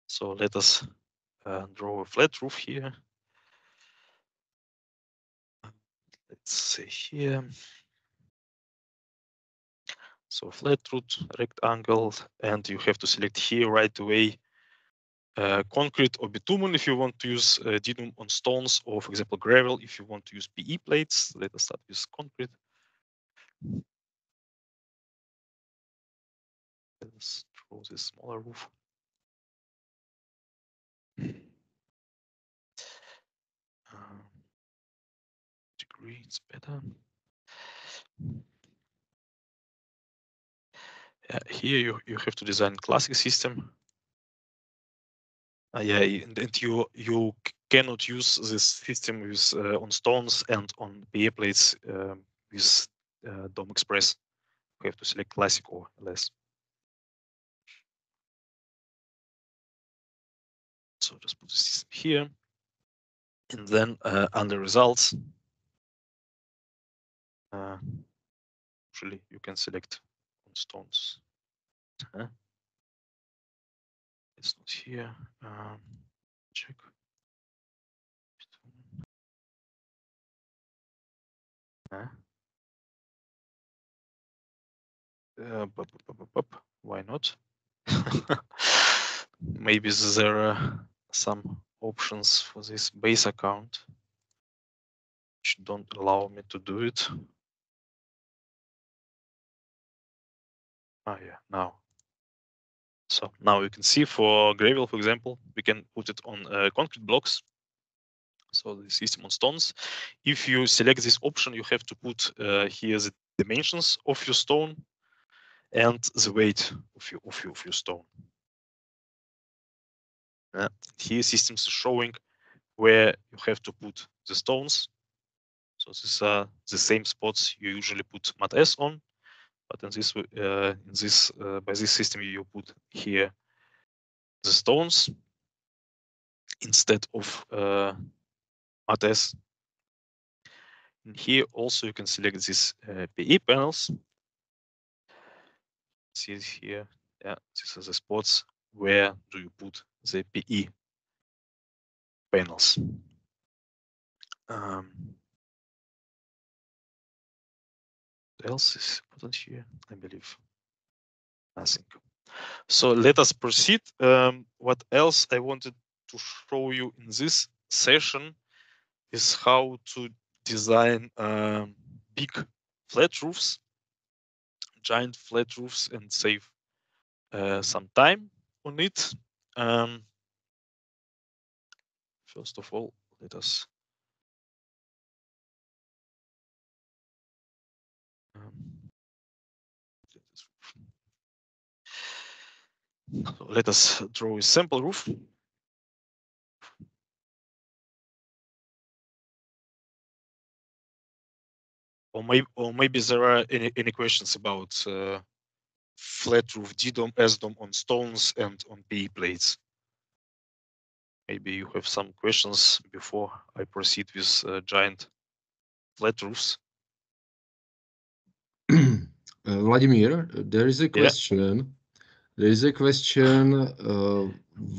So let us draw a flat roof here. Let's say here. So flat roof, rectangle, and you have to select here right away concrete or bitumen if you want to use D-dome on stones, or for example gravel if you want to use PE plates. Let us start with concrete. Let's draw this smaller roof. Degree, it's better. Here you have to design classic system. And you cannot use this system with on stones and on PE plates with Dome Express. You have to select classic or less. So just put the system here, and then under results, usually you can select on stones. It's not here. Check. Why not? Maybe there are some options for this base account which don't allow me to do it. Yeah, now. So now you can see for gravel, for example, we can put it on concrete blocks. So the system on stones. If you select this option, you have to put here the dimensions of your stone and the weight of your stone. Here systems are showing where you have to put the stones. So these are the same spots you usually put Máte on, but in this by this system you put here the stones instead of Máte. And here also you can select these PE panels. See it here, yeah, these are the spots where do you put the PE panels. What else is important here? I believe nothing. So let us proceed. What else I wanted to show you in this session is how to design big flat roofs, giant flat roofs, and save some time on it. First of all, let us let us draw a sample roof. Or maybe there are any questions about flat roof, D-dome, S-dome on stones and on PE plates. Maybe you have some questions before I proceed with giant flat roofs. Vladimír, there is a question. Yeah. There is a question.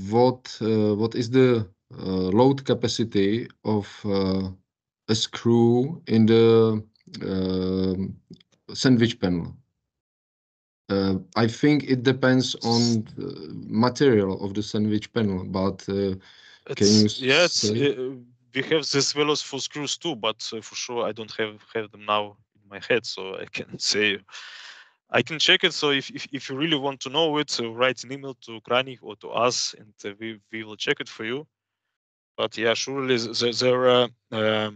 What is the load capacity of a screw in the sandwich panel? I think it depends on the material of the sandwich panel, but can you say? We have these values for screws too, but for sure I don't have them now in my head, so I can say. I can check it. So if you really want to know it, write an email to Krannich or to us, and we will check it for you. But yeah, surely there are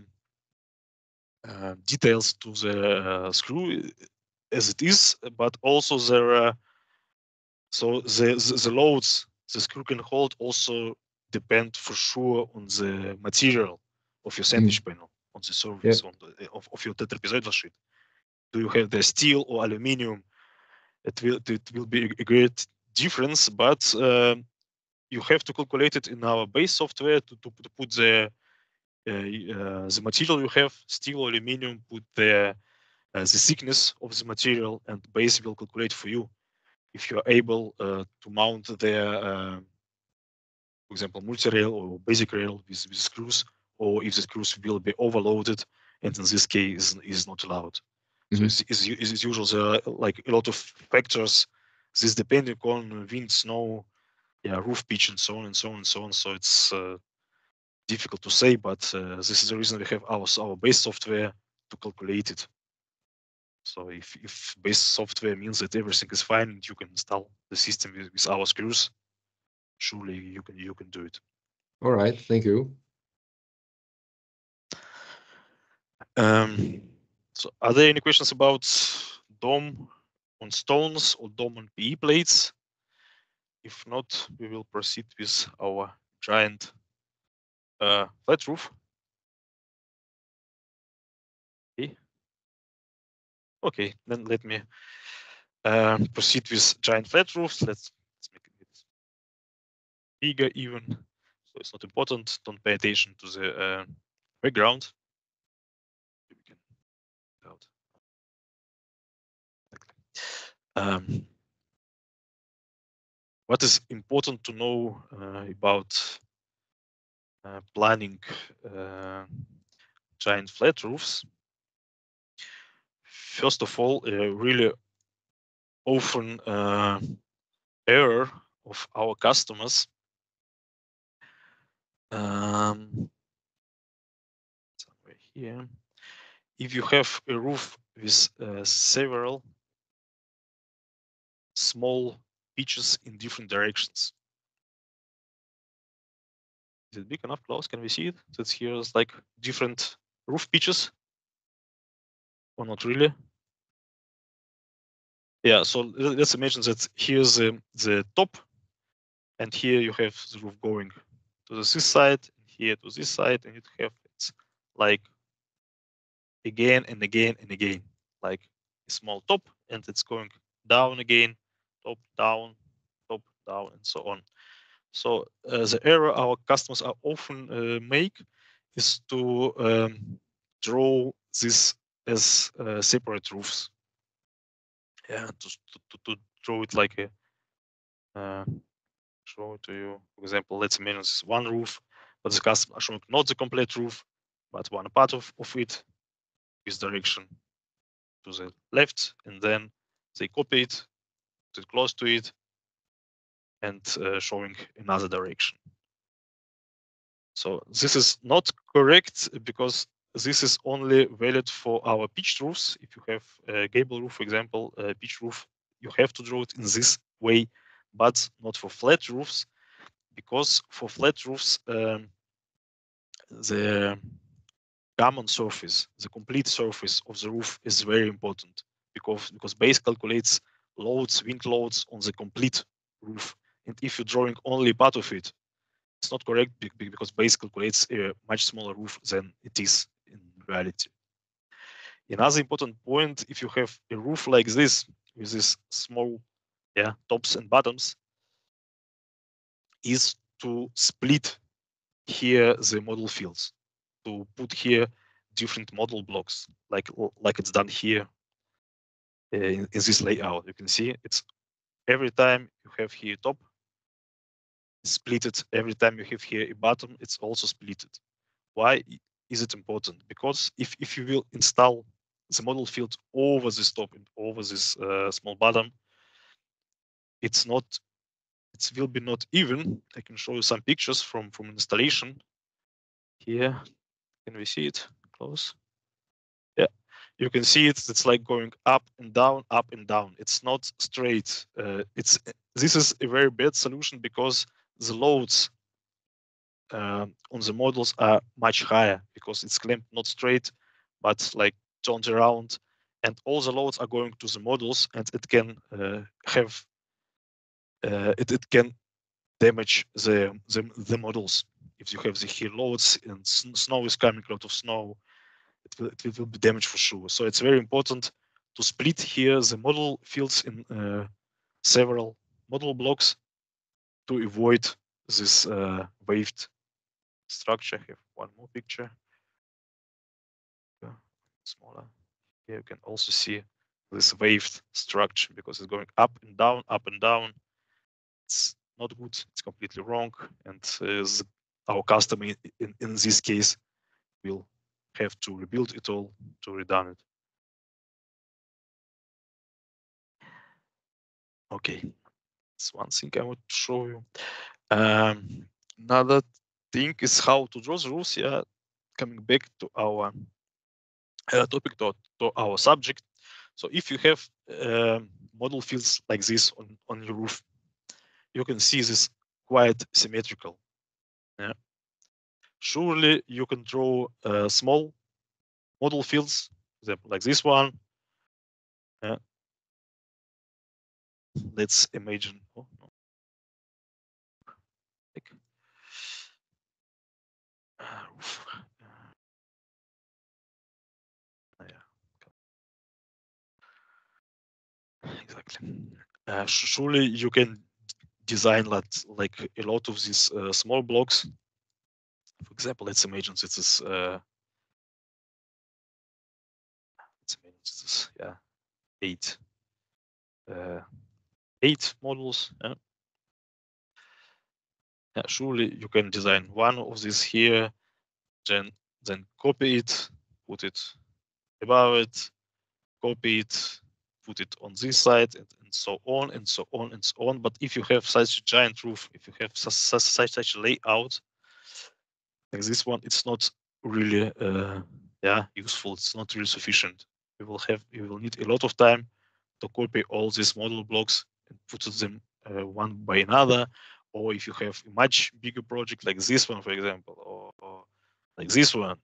details to the screw as it is, but also there are so the loads the screw can hold also depend for sure on the material of your sandwich panel, on the surface of your tetrapezoidal sheet. Do you have the steel or aluminium? It will be a great difference, but you have to calculate it in our base software to put the material you have, steel or aluminium, put the thickness of the material, and base will calculate for you if you are able to mount the, for example, multi-rail or basic rail with screws, or if the screws will be overloaded, and in this case is not allowed. Mm-hmm. So it's usual there are like a lot of factors. This depending on wind, snow, roof pitch, and so on and so on and so on. So it's difficult to say, but this is the reason we have our base software to calculate it. So if base software means that everything is fine and you can install the system with our screws, surely you can do it. All right, thank you. So are there any questions about dome on stones or dome on PE plates? If not, we will proceed with our giant flat roof. Okay, then let me proceed with giant flat roofs. Let's make it a bit bigger even, so it's not important. Don't pay attention to the background. We can out. What is important to know about planning giant flat roofs? First of all, really often error of our customers somewhere here. If you have a roof with several small pitches in different directions. Is it big enough, Klaus? Can we see it? That here's like different roof pitches, or not really? Yeah, so let's imagine that here's the top, and here you have the roof going to this side, and here to this side, and you have it's like again and again and again, like a small top, and it's going down again, top, down, and so on. So the error our customers are often make is to draw this as separate roofs. Yeah, to draw it like a show it to you. For example, let's imagine this one roof, but the customer are showing not the complete roof, but one part of it, this direction to the left, and then they copy it, put it close to it, and showing another direction. So this is not correct because this is only valid for our pitched roofs. If you have a gable roof, for example, a pitched roof, you have to draw it in this way, but not for flat roofs, because for flat roofs, the common surface, the complete surface of the roof is very important because base calculates loads, wind loads on the complete roof. And if you're drawing only part of it, it's not correct because base calculates a much smaller roof than it is in reality. Another important point, if you have a roof like this with these small tops and bottoms, is to split here the model fields, to put here different model blocks like it's done here in this layout. You can see it's every time you have here top, split it. Every time you have here a bottom, it's also split it. Why is it important? Because if you will install the model field over this top and over this small bottom, it will be not even. I can show you some pictures from installation. Here, can we see it close? Yeah, you can see it. It's like going up and down, up and down. It's not straight. This is a very bad solution because the loads on the models are much higher because it's clamped not straight, but like turned around, and all the loads are going to the models, and it can have it can damage the models. If you have the here loads and snow is coming, a lot of snow, it will be damaged for sure. So it's very important to split here the model fields in several model blocks to avoid this waved structure. I have one more picture. Smaller. Here you can also see this waved structure because it's going up and down, up and down. It's not good. It's completely wrong, and our customer in this case will have to rebuild it all to redone it. Okay, that's one thing I want to show you. Another thing is how to draw the rules. Yeah, coming back to our topic, to our subject. So if you have model fields like this on your roof, you can see this quite symmetrical. Yeah. Surely you can draw small model fields, example like this one. Yeah. Let's imagine. Oh, no. Roof. Exactly. Surely you can design like a lot of these small blocks. For example, let's imagine this is eight models. Surely you can design one of these here, then copy it, put it above it, copy it, put it on this side, and so on and so on and so on. But if you have such a giant roof, if you have such a layout like this one, it's not really useful. It's not really sufficient. You will need a lot of time to copy all these model blocks and put them one by another. Or if you have a much bigger project like this one, for example, or like this one,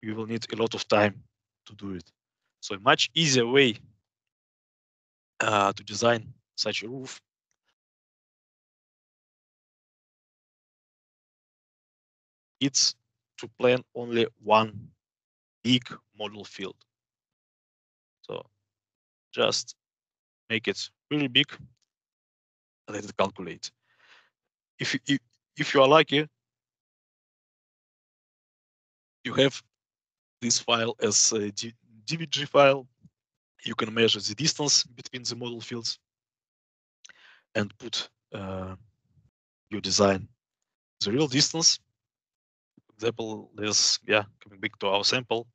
you will need a lot of time to do it. So a much easier way to design such a roof it's to plan only one big model field. So just make it really big. Let it calculate. If you are lucky, you have this file as a DVG file. You can measure the distance between the model fields and put your design the real distance. For example, there's coming back to our sample.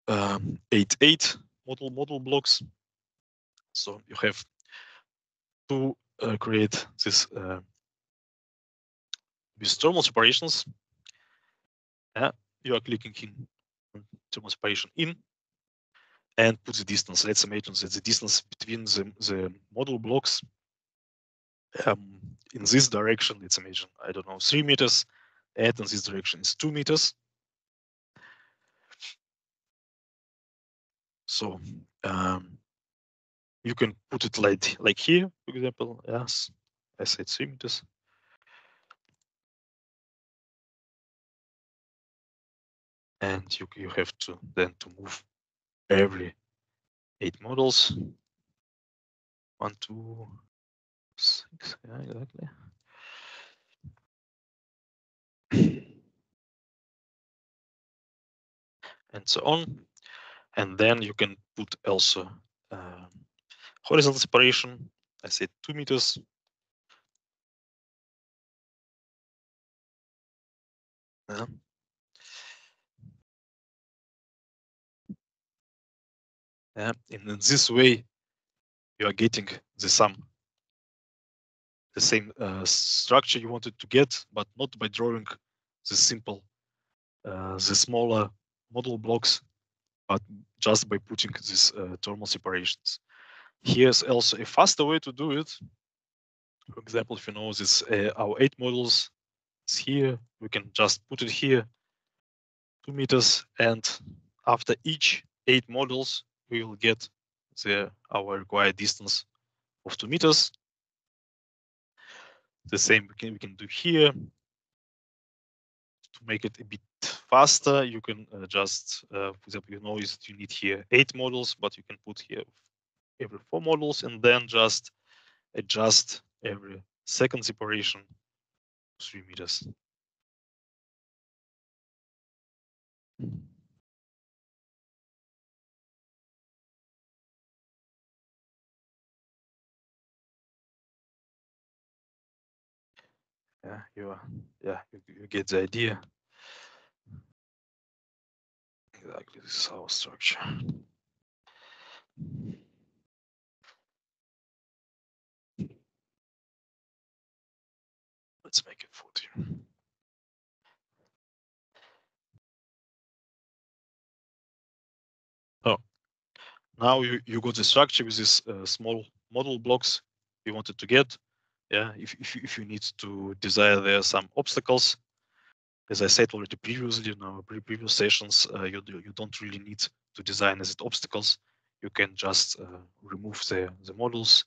8 model blocks. So you have to create this with thermal separations. You are clicking in thermal separation in and put the distance. Let's imagine that the distance between the model blocks in this direction, let's imagine, I don't know, 3 meters, and in this direction is 2 meters. So you can put it like here, for example. Yes, I said 3 meters. And you have to then move every 8 models. 1, 2, 6. Yeah, exactly. And so on. And then you can put also horizontal separation. I said 2 meters. In this way, you are getting the same structure you wanted to get, but not by drawing the simple, the smaller model blocks, but just by putting these thermal separations. Here's also a faster way to do it. For example, if you know this, our 8 models is here, we can just put it here, 2 meters, and after each 8 models, we will get our required distance of 2 meters. The same we can do here. To make it a bit faster, you can just, for example, you know you need here 8 models, but you can put here every 4 models and then just adjust every second separation 3 meters. You get the idea. Exactly, this is our structure. Let's make it 40. Oh, now you got the structure with these small model blocks you wanted to get. If you need to desire there some obstacles, as I said already previously in our previous sessions, you don't really need to design as obstacles. You can just remove the models.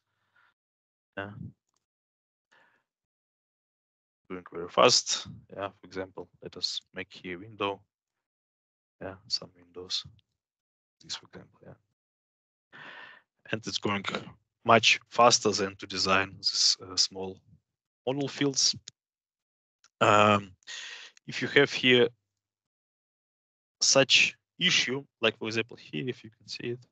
Doing very fast. For example, let us make here a window. Some windows. This, for example. And it's going much faster than to design this small model fields. If you have here such issue, like for example here, if you can see it,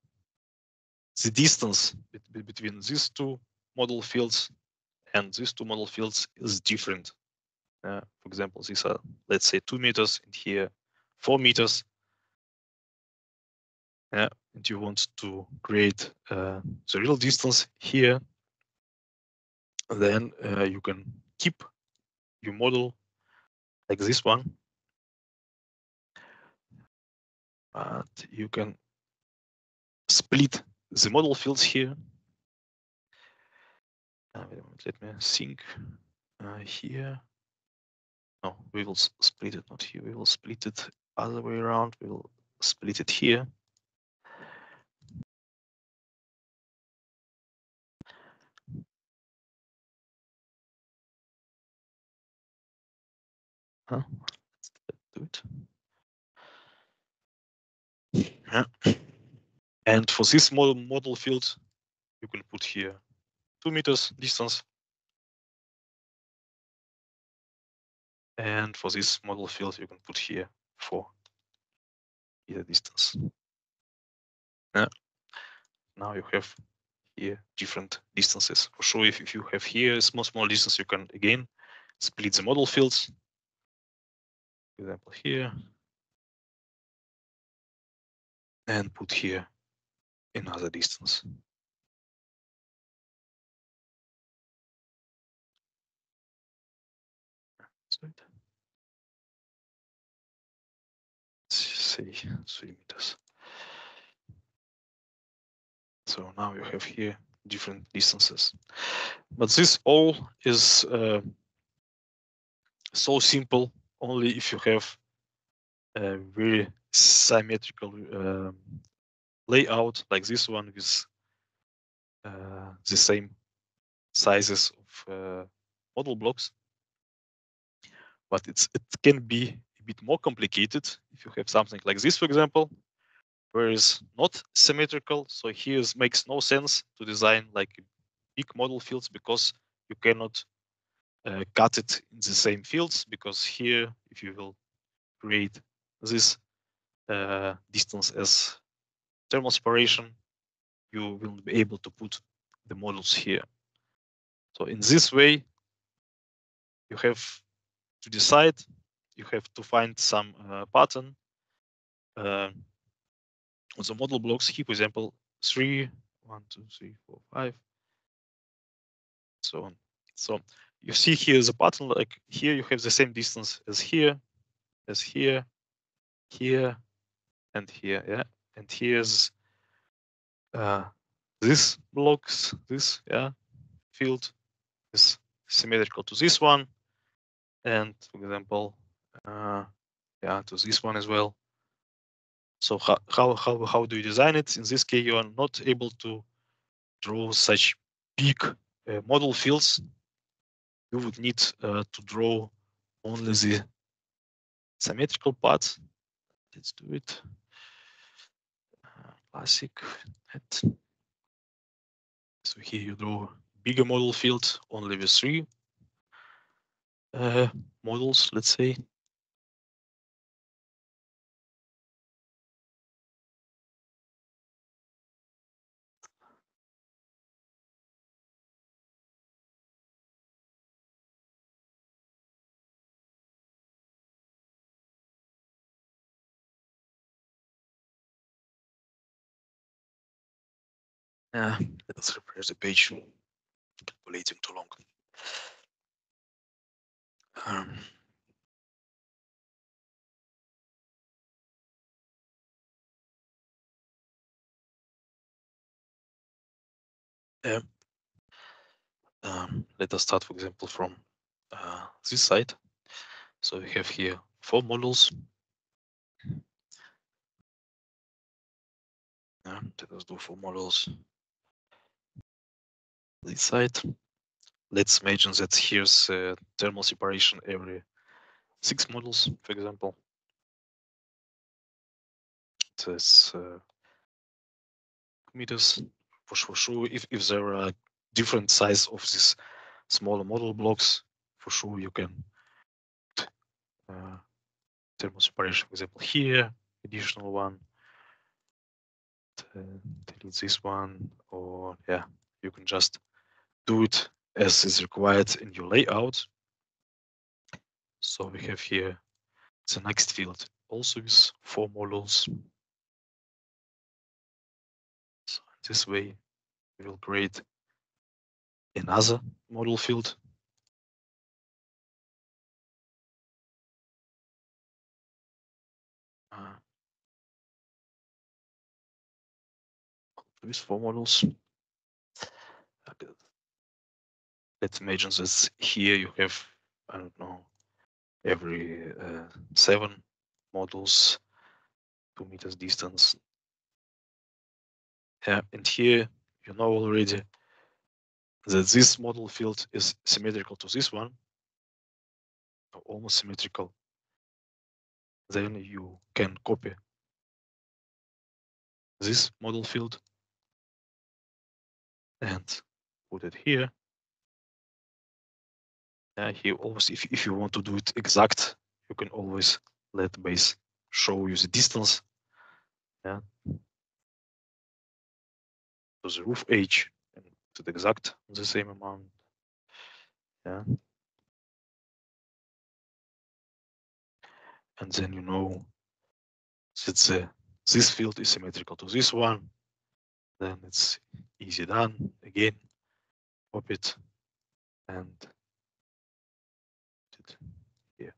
the distance between these 2 model fields and these 2 model fields is different. For example, these are, let's say, 2 meters, and here 4 meters. And you want to create the real distance here, then you can keep your model like this one, but you can split the model fields here. Let me think here. No, we will split it not here. We will split it other way around. We will split it here. Let's do it. And for this model field, you can put here 2 meters distance. And for this model field, you can put here 4 meter distance. Now you have here different distances. For sure, if you have here a small distance, you can again split the model fields. For example, here. And put here another distance. So say 3 meters. So now you have here different distances. But this all is so simple only if you have a very symmetrical layout like this one with the same sizes of model blocks. But it can be a bit more complicated if you have something like this, for example, where it's not symmetrical. So here makes no sense to design like big model fields because you cannot cut it in the same fields, because here, if you will create this distance as thermal separation, you will be able to put the models here. So in this way, you have to decide, you have to find some pattern on the model blocks here, for example, 3, 1, 2, 3, 4, 5, so on. So you see here the pattern, like here you have the same distance as here, here, and here, yeah. And here's this blocks, this, yeah, field is symmetrical to this one, and for example, yeah, to this one as well. So how do you design it? In this case, you are not able to draw such big model fields. You would need to draw only the symmetrical parts. Let's do it. Classic. So here you draw bigger model field only with 3 models, let's say. Let's refresh the page. Calculating too long. Let us start, for example, from this side. So we have here 4 models. Let us do 4 models. This side. Let's imagine that here's thermal separation every 6 models, for example. This meters for sure. If there are different size of these smaller model blocks, for sure you can thermal separation, for example, here, additional one, delete this one, or yeah, you can just do it as is required in your layout. So we have here the next field, also with 4 models. So this way we will create another model field. With 4 models. Okay. Let's imagine that here you have, I don't know, every 7 models, 2 meters distance. Yeah, and here you know already that this model field is symmetrical to this one, almost symmetrical. Then you can copy this model field and put it here. Here always, if you want to do it exact, you can always let base show you the distance. Yeah. To the roof edge and to the exact the same amount. Yeah. And then you know that this field is symmetrical to this one. Then it's easy done. Again, copy it and put it here.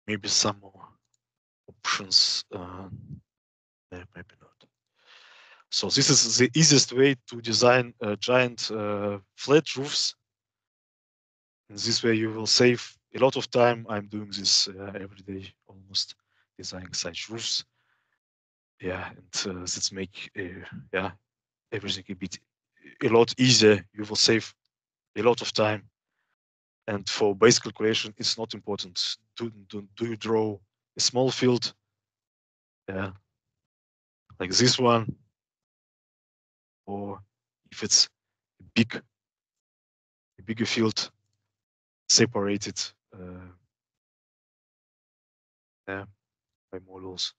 Maybe some more options. Maybe not. So this is the easiest way to design giant flat roofs. In this way, you will save a lot of time. I'm doing this every day, almost designing such roofs. Yeah, and let's make everything a lot easier. You will save a lot of time. And for base calculation, it's not important. Do you draw a small field? Yeah, like this one, or if it's a bigger field, separate it by models.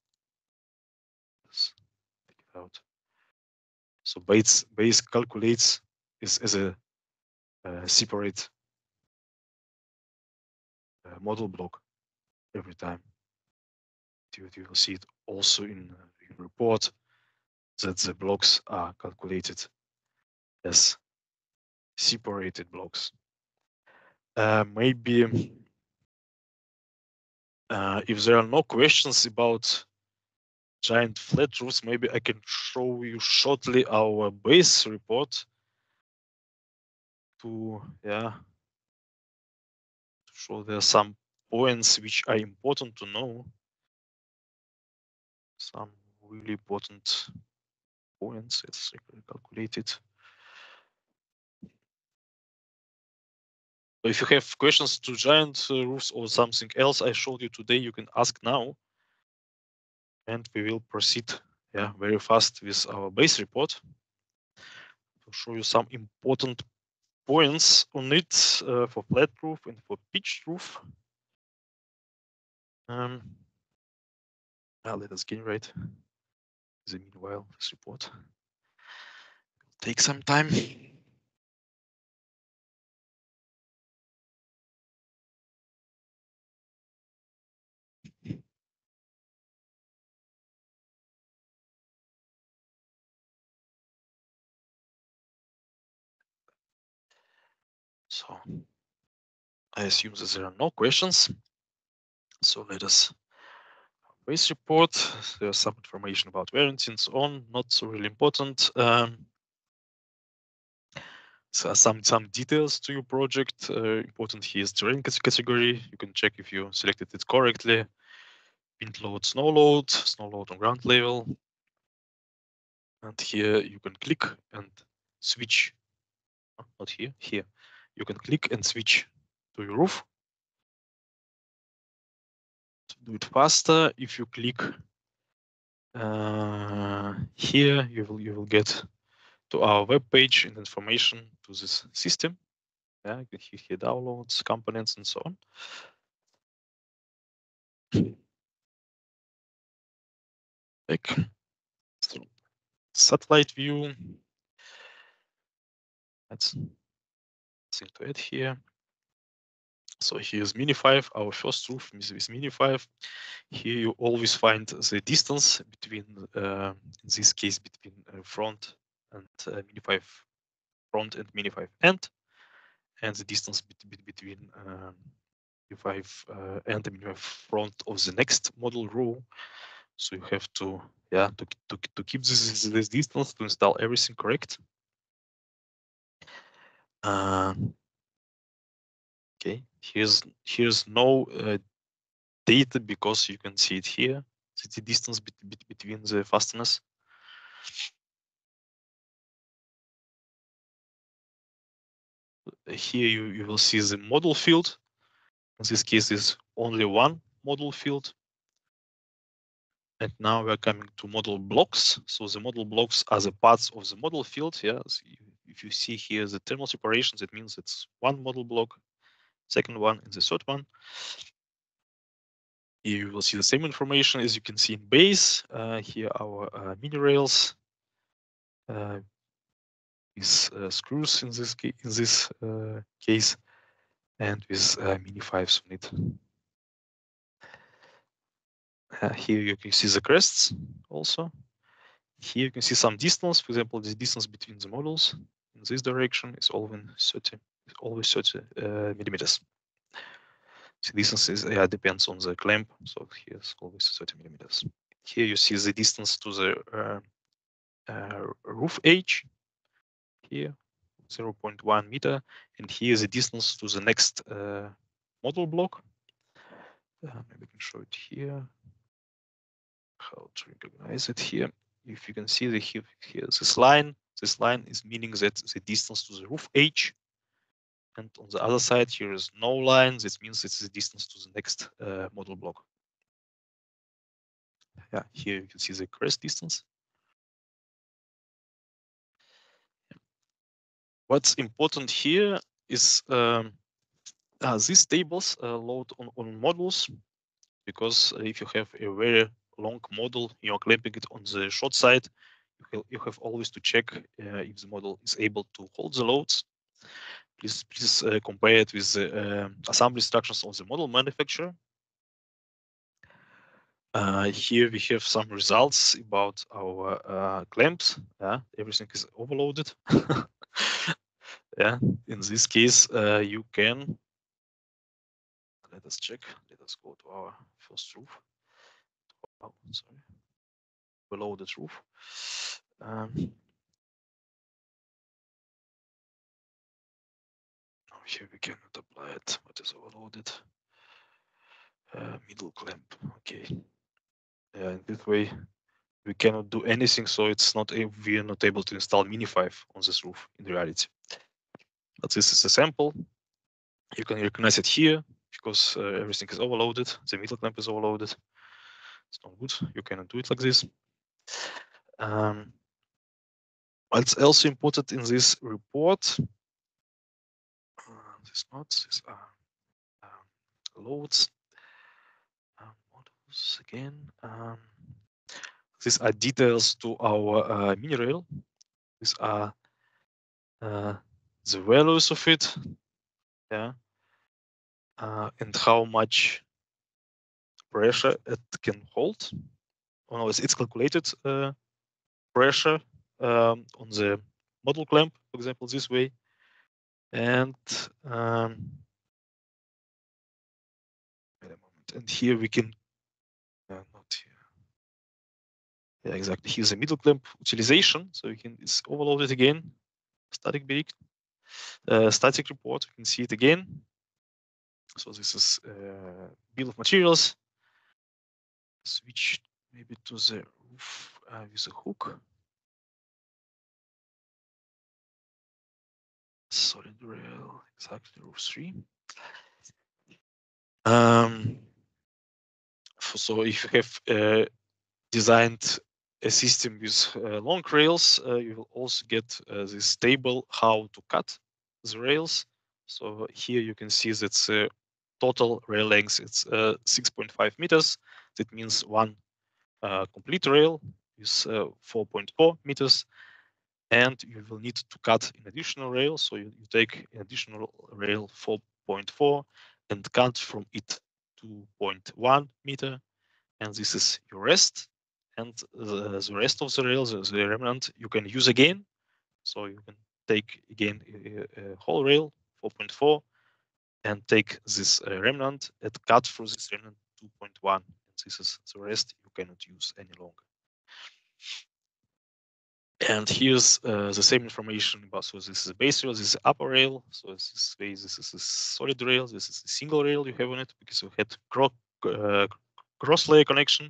Let's take it out. So base calculates is as a separate model block every time. You will see it also in report that the blocks are calculated as separated blocks. Maybe if there are no questions about giant flat roofs, maybe I can show you shortly our base report to show there are some points which are important to know. Some really important points. Let's calculate it. If you have questions to giant roofs or something else I showed you today, you can ask now. And we will proceed very fast with our base report to show you some important points on it for flat roof and for pitched roof. Let us generate the meanwhile this report. It'll take some time. So I assume that there are no questions. So let us base report. There's some information about variance and so on, not so really important. So some details to your project. Important here is terrain category. You can check if you selected it correctly. Wind load, snow load on ground level. And here you can click and switch. Not here, here. You can click and switch to your roof. To do it faster, if you click here, you will get to our web page and information to this system. You can see here downloads, components, and so on. Like satellite view. That's something to add here. So here's Mini 5, our first roof with Mini 5. Here you always find the distance between, in this case, between front and Mini 5 front and Mini 5 end, and the distance between Mini 5 and the Mini 5 front of the next model row. So you have to keep this distance to install everything correct. Okay, here's no data because you can see it here. It's the distance between the fasteners. Here you will see the model field In this case, is only one model field. And now we are coming to model blocks. So the model blocks are the parts of the model field. Yeah, so if you see here the thermal separations, it means it's one model block, second one, and the third one. Here you will see the same information as you can see in base. Here our mini rails with screws in this case, and with mini fives on it. Here you can see the crests also. Here you can see some distance. For example, the distance between the models in this direction is always 30 millimeters. The distance is depends on the clamp, so here's always 30 millimeters. Here you see the distance to the roof edge. Here 0.1 meter, and here is the distance to the next model block. Maybe we can show it here. How to recognize it here? If you can see here this line is meaning that the distance to the roof edge, and on the other side here is no line. This means it's the distance to the next model block. Yeah, here you can see the crest distance. What's important here is these tables load on models, because if you have a very long model, you're clamping it on the short side, you have always to check if the model is able to hold the loads. Please compare it with the assembly instructions of the model manufacturer. Here we have some results about our clamps. Everything is overloaded. Yeah, in this case, you can. Let us check. Let us go to our first roof. Oh, sorry, overloaded roof. Here we cannot apply it. What is overloaded? Middle clamp. Okay. Yeah, in this way we cannot do anything, so it's not we are not able to install Mini 5 on this roof in reality. But this is a sample. You can recognize it here because everything is overloaded. The middle clamp is overloaded. It's not good. You cannot do it like this. What's also important in this report? These notes, these are loads, models again. These are details to our mini rail. These are the values of it, yeah, and how much pressure it can hold. Oh, no, it's calculated pressure on the model clamp, for example, this way, and wait a moment. And here we can not here. Yeah, exactly. Here's the middle clamp utilization, so we can it's overloaded again. Static break, static report. You can see it again. So this is bill of materials. Switch maybe to the roof with a hook. Solid rail, exactly roof 3. So if you have designed a system with long rails, you will also get this table how to cut the rails. So here you can see that total rail length it's 6.5 meters. That means one complete rail is 4.4 meters, and you will need to cut an additional rail. So you take an additional rail 4.4 and cut from it 2.1 meter, and this is your rest. And the rest of the rails, the remnant, you can use again. So you can take again a whole rail 4.4 and take this remnant and cut through this remnant 2.1. And this is the rest you cannot use any longer. And here's the same information about, so this is a base rail, this is the upper rail. So this is a solid rail, this is a single rail you have on it because you had cross layer connection.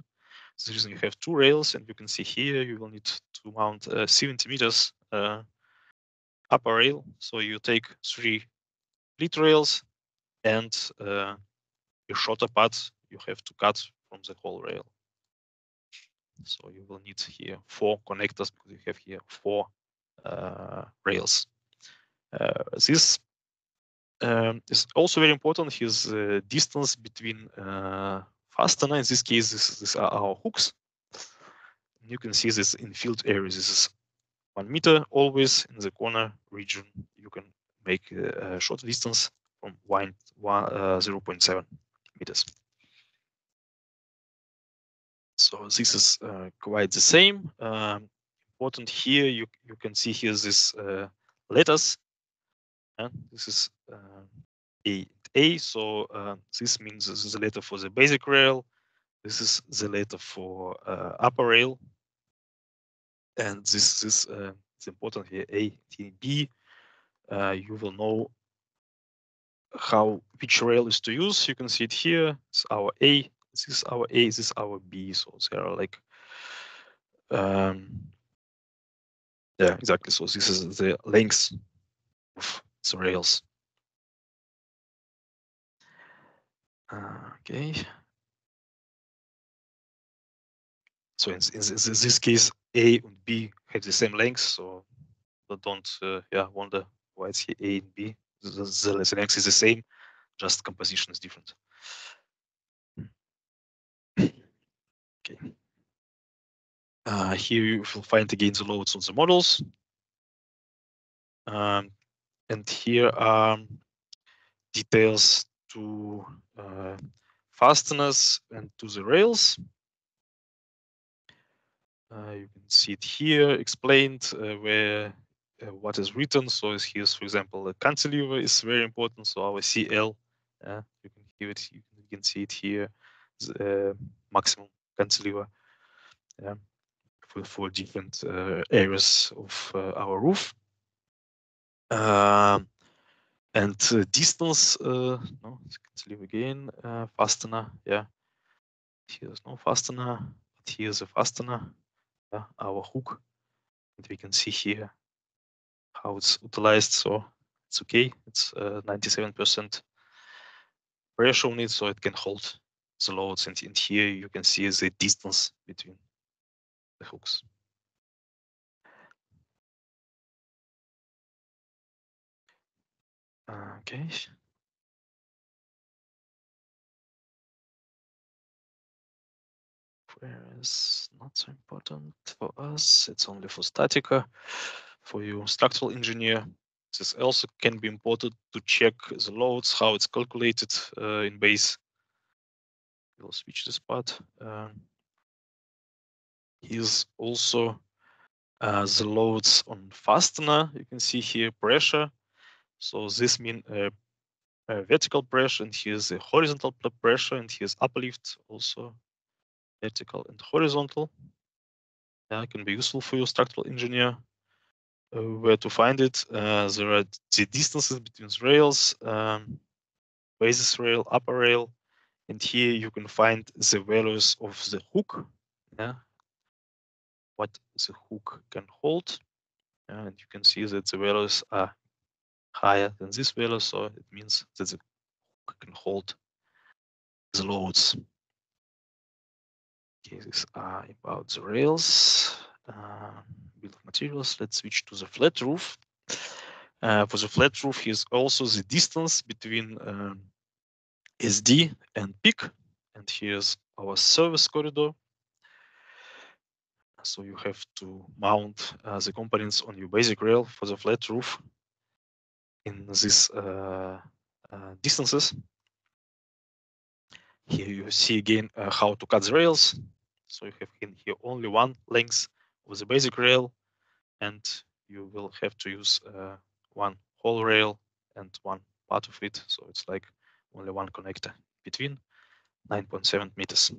So the reason you have two rails, and you can see here you will need to mount 70 meters upper rail. So you take 3 split rails and a shorter path, you have to cut from the whole rail. So you will need here 4 connectors because you have here 4 rails. This is also very important. Here's the distance between fastener. In this case, these are our hooks. You can see this in field area. This is 1 meter. Always in the corner region, you can make a short distance from 0.7 meters. So this is quite the same. Important here, you can see here this letters. This is A. So this means this is the letter for the basic rail. This is the letter for upper rail. And this is it's important here, A, T, B. You will know which rail is to use. You can see it here. It's our A. This is our A. This is our B. So there are like, yeah, exactly. So this is the length of the rails. Okay. So in this case, A and B have the same length. So don't wonder why it's here A and B. The length is the same, just composition is different. Okay. Here you will find again the loads on the models. And here are details to fasteners and to the rails. You can see it here explained where what is written. So here's, for example, the cantilever is very important. So our CL, you can hear it. You can see it here, the maximum cantilever for different areas of our roof. And distance, no, cantilever again, fastener, yeah. Here's no fastener, but here's a fastener, our hook. And we can see here how it's utilized. So it's okay. It's 97% pressure on it, so it can hold the loads. And here you can see the distance between the hooks. Okay. Whereas not so important for us, it's only for Statica. For you structural engineer, this also can be important to check the loads, how it's calculated in base. We'll switch this part. Here's also the loads on fastener. You can see here pressure. So this means vertical pressure, and here's the horizontal pressure, and here's uplift also. Vertical and horizontal. It can be useful for your structural engineer. Where to find it? There are the distances between the rails, basis rail, upper rail, and here you can find the values of the hook. What the hook can hold, and you can see that the values are higher than this value, so it means that the hook can hold the loads. Okay, these are about the rails. Bill of materials. Let's switch to the flat roof. For the flat roof, here's also the distance between SD and peak, and here's our service corridor. So you have to mount the components on your basic rail for the flat roof in these distances. Here you see again how to cut the rails. So you have in here only one length of the basic rail, and you will have to use one whole rail and one part of it. So it's like only one connector between 9.7 meters.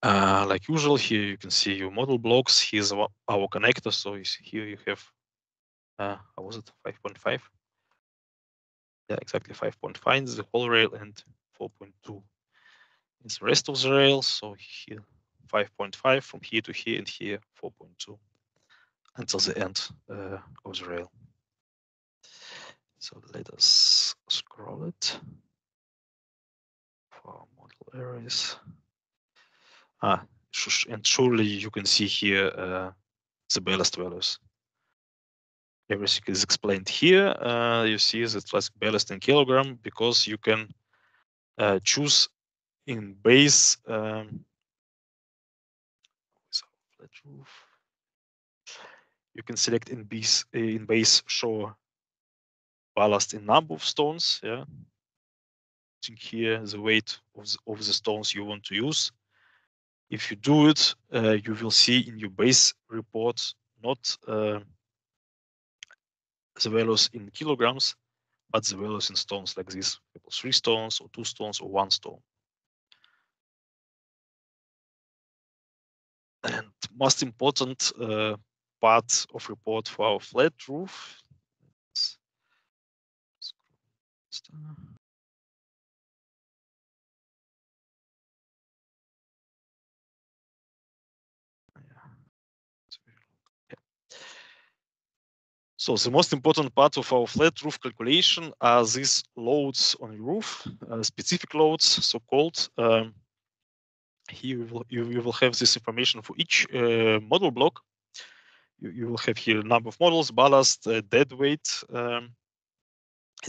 Like usual, here you can see your model blocks. Here's our connector. So here you have, how was it, 5.5? Yeah, exactly 5.5 is the whole rail, and 4.2 is the rest of the rail. So here 5.5 from here to here, and here 4.2 until the end of the rail. So let us scroll it. For model arrays. And surely you can see here the ballast values. Everything is explained here. You see that it's ballast in kilogram because you can choose in base flat roof. You can select in base show ballast in number of stones. Yeah. Here the weight of the stones you want to use. If you do it, you will see in your base report not the values in kilograms, but the values in stones like this: 3 stones or 2 stones or 1 stone. And most important part of report for our flat roof. So the most important part of our flat roof calculation are these loads on your roof, specific loads, so-called. Here you will have this information for each model block. You will have here number of models, ballast, dead weight, and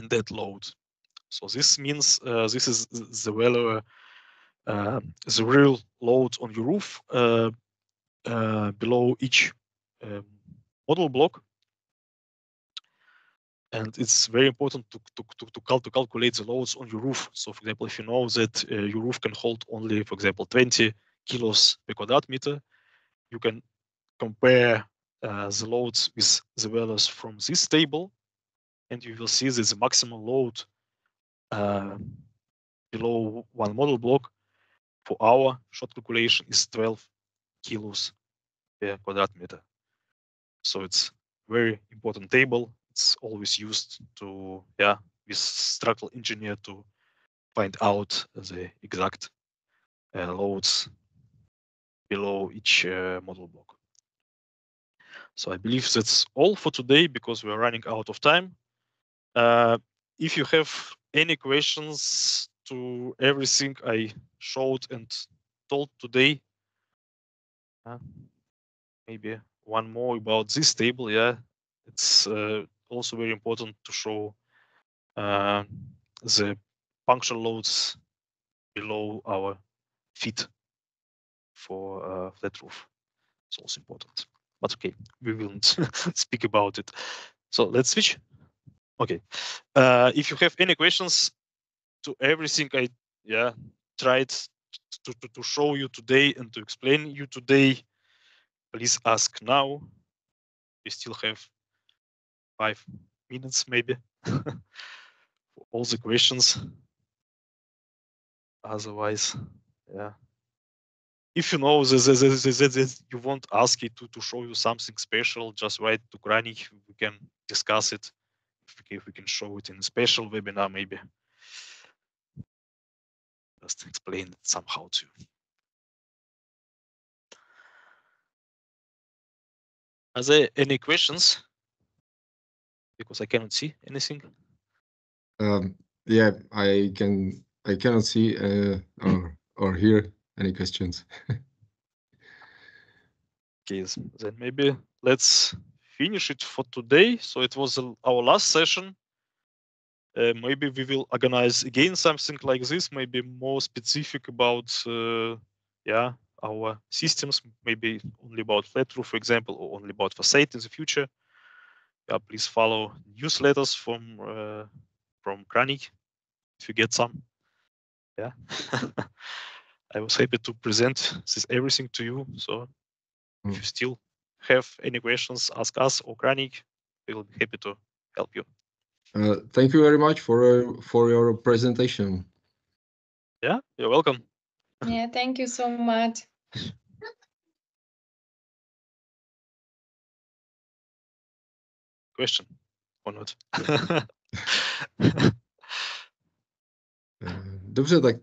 dead load. So this means this is the value, the real load on your roof below each model block. And it's very important to calculate the loads on your roof. So, for example, if you know that your roof can hold only, for example, 20 kilos per quadrat meter, you can compare the loads with the values from this table, and you will see that the maximum load below one model block for our short calculation is 12 kilos per quadrat meter. So it's very important table. It's always used to, with structural engineer to find out the exact loads below each model block. So I believe that's all for today because we are running out of time. If you have any questions to everything I showed and told today, maybe one more about this table. Yeah, it's also very important to show the puncture loads below our feet for flat roof. It's also important, but okay, we will speak about it. So let's switch. Okay, if you have any questions to everything I tried to show you today and to explain you today, please ask now. We still have 5 minutes maybe for all the questions. Otherwise, if you know that you won't ask it to show you something special, just write to Krannich. We can discuss it. If we can show it in a special webinar, maybe. Just explain it somehow to you. Are there any questions? Because I cannot see anything. Yeah, I cannot see or hear any questions. Okay, then maybe let's finish it for today. So it was our last session. Maybe we will organize again something like this, maybe more specific about our systems, maybe only about flat roof, for example, or only about facade in the future. Please follow newsletters from Krannich if you get some. I was happy to present everything to you. So if you still have any questions, ask us or Krannich. We'll be happy to help you. Thank you very much for your presentation. Yeah, you're welcome. Yeah, thank you so much. Question or not? Dobře, tak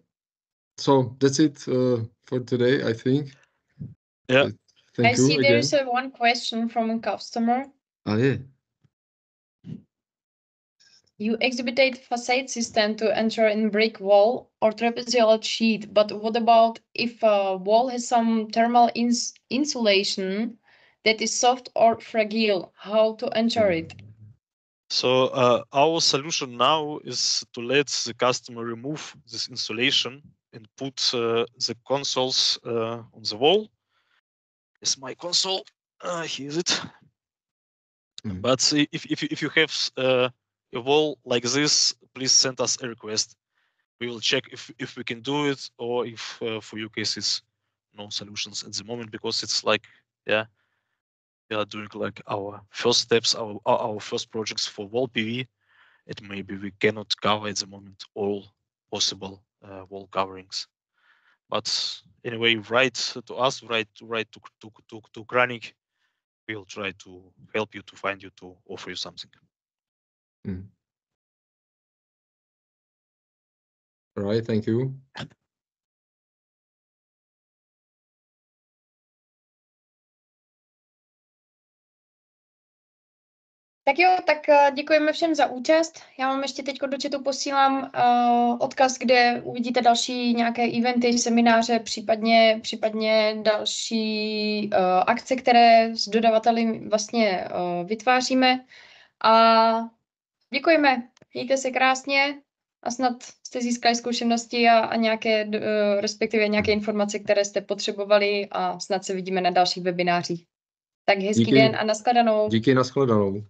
so that's it for today, I think. Yeah. Thank I you see again. there's one question from a customer. Yeah. You exhibited facade system to enter in brick wall or trapezoidal sheet, but what about if a wall has some thermal insulation that is soft or fragile? How to enter it? So our solution now is to let the customer remove this insulation and put the consoles on the wall. It's my console. Here is it. But if you have a wall like this, please send us a request. We will check if we can do it, or if for your cases no solutions at the moment, because it's like, yeah, we are doing like our first steps, our first projects for wall PV. It maybe we cannot cover at the moment all possible wall coverings. But anyway, write to us, write to Krannich. We'll try to help you, to find you, to offer you something. All right, thank you. Tak jo, tak děkujeme všem za účast. Já vám ještě teď do chatu posílám odkaz, kde uvidíte další nějaké eventy, semináře, případně další akce, které s dodavateli vlastně vytváříme. A děkujeme, mějte se krásně a snad jste získali zkušenosti a nějaké, respektive nějaké informace, které jste potřebovali, a snad se vidíme na dalších webinářích. Tak hezký den a nashledanou. Díky, nashledanou.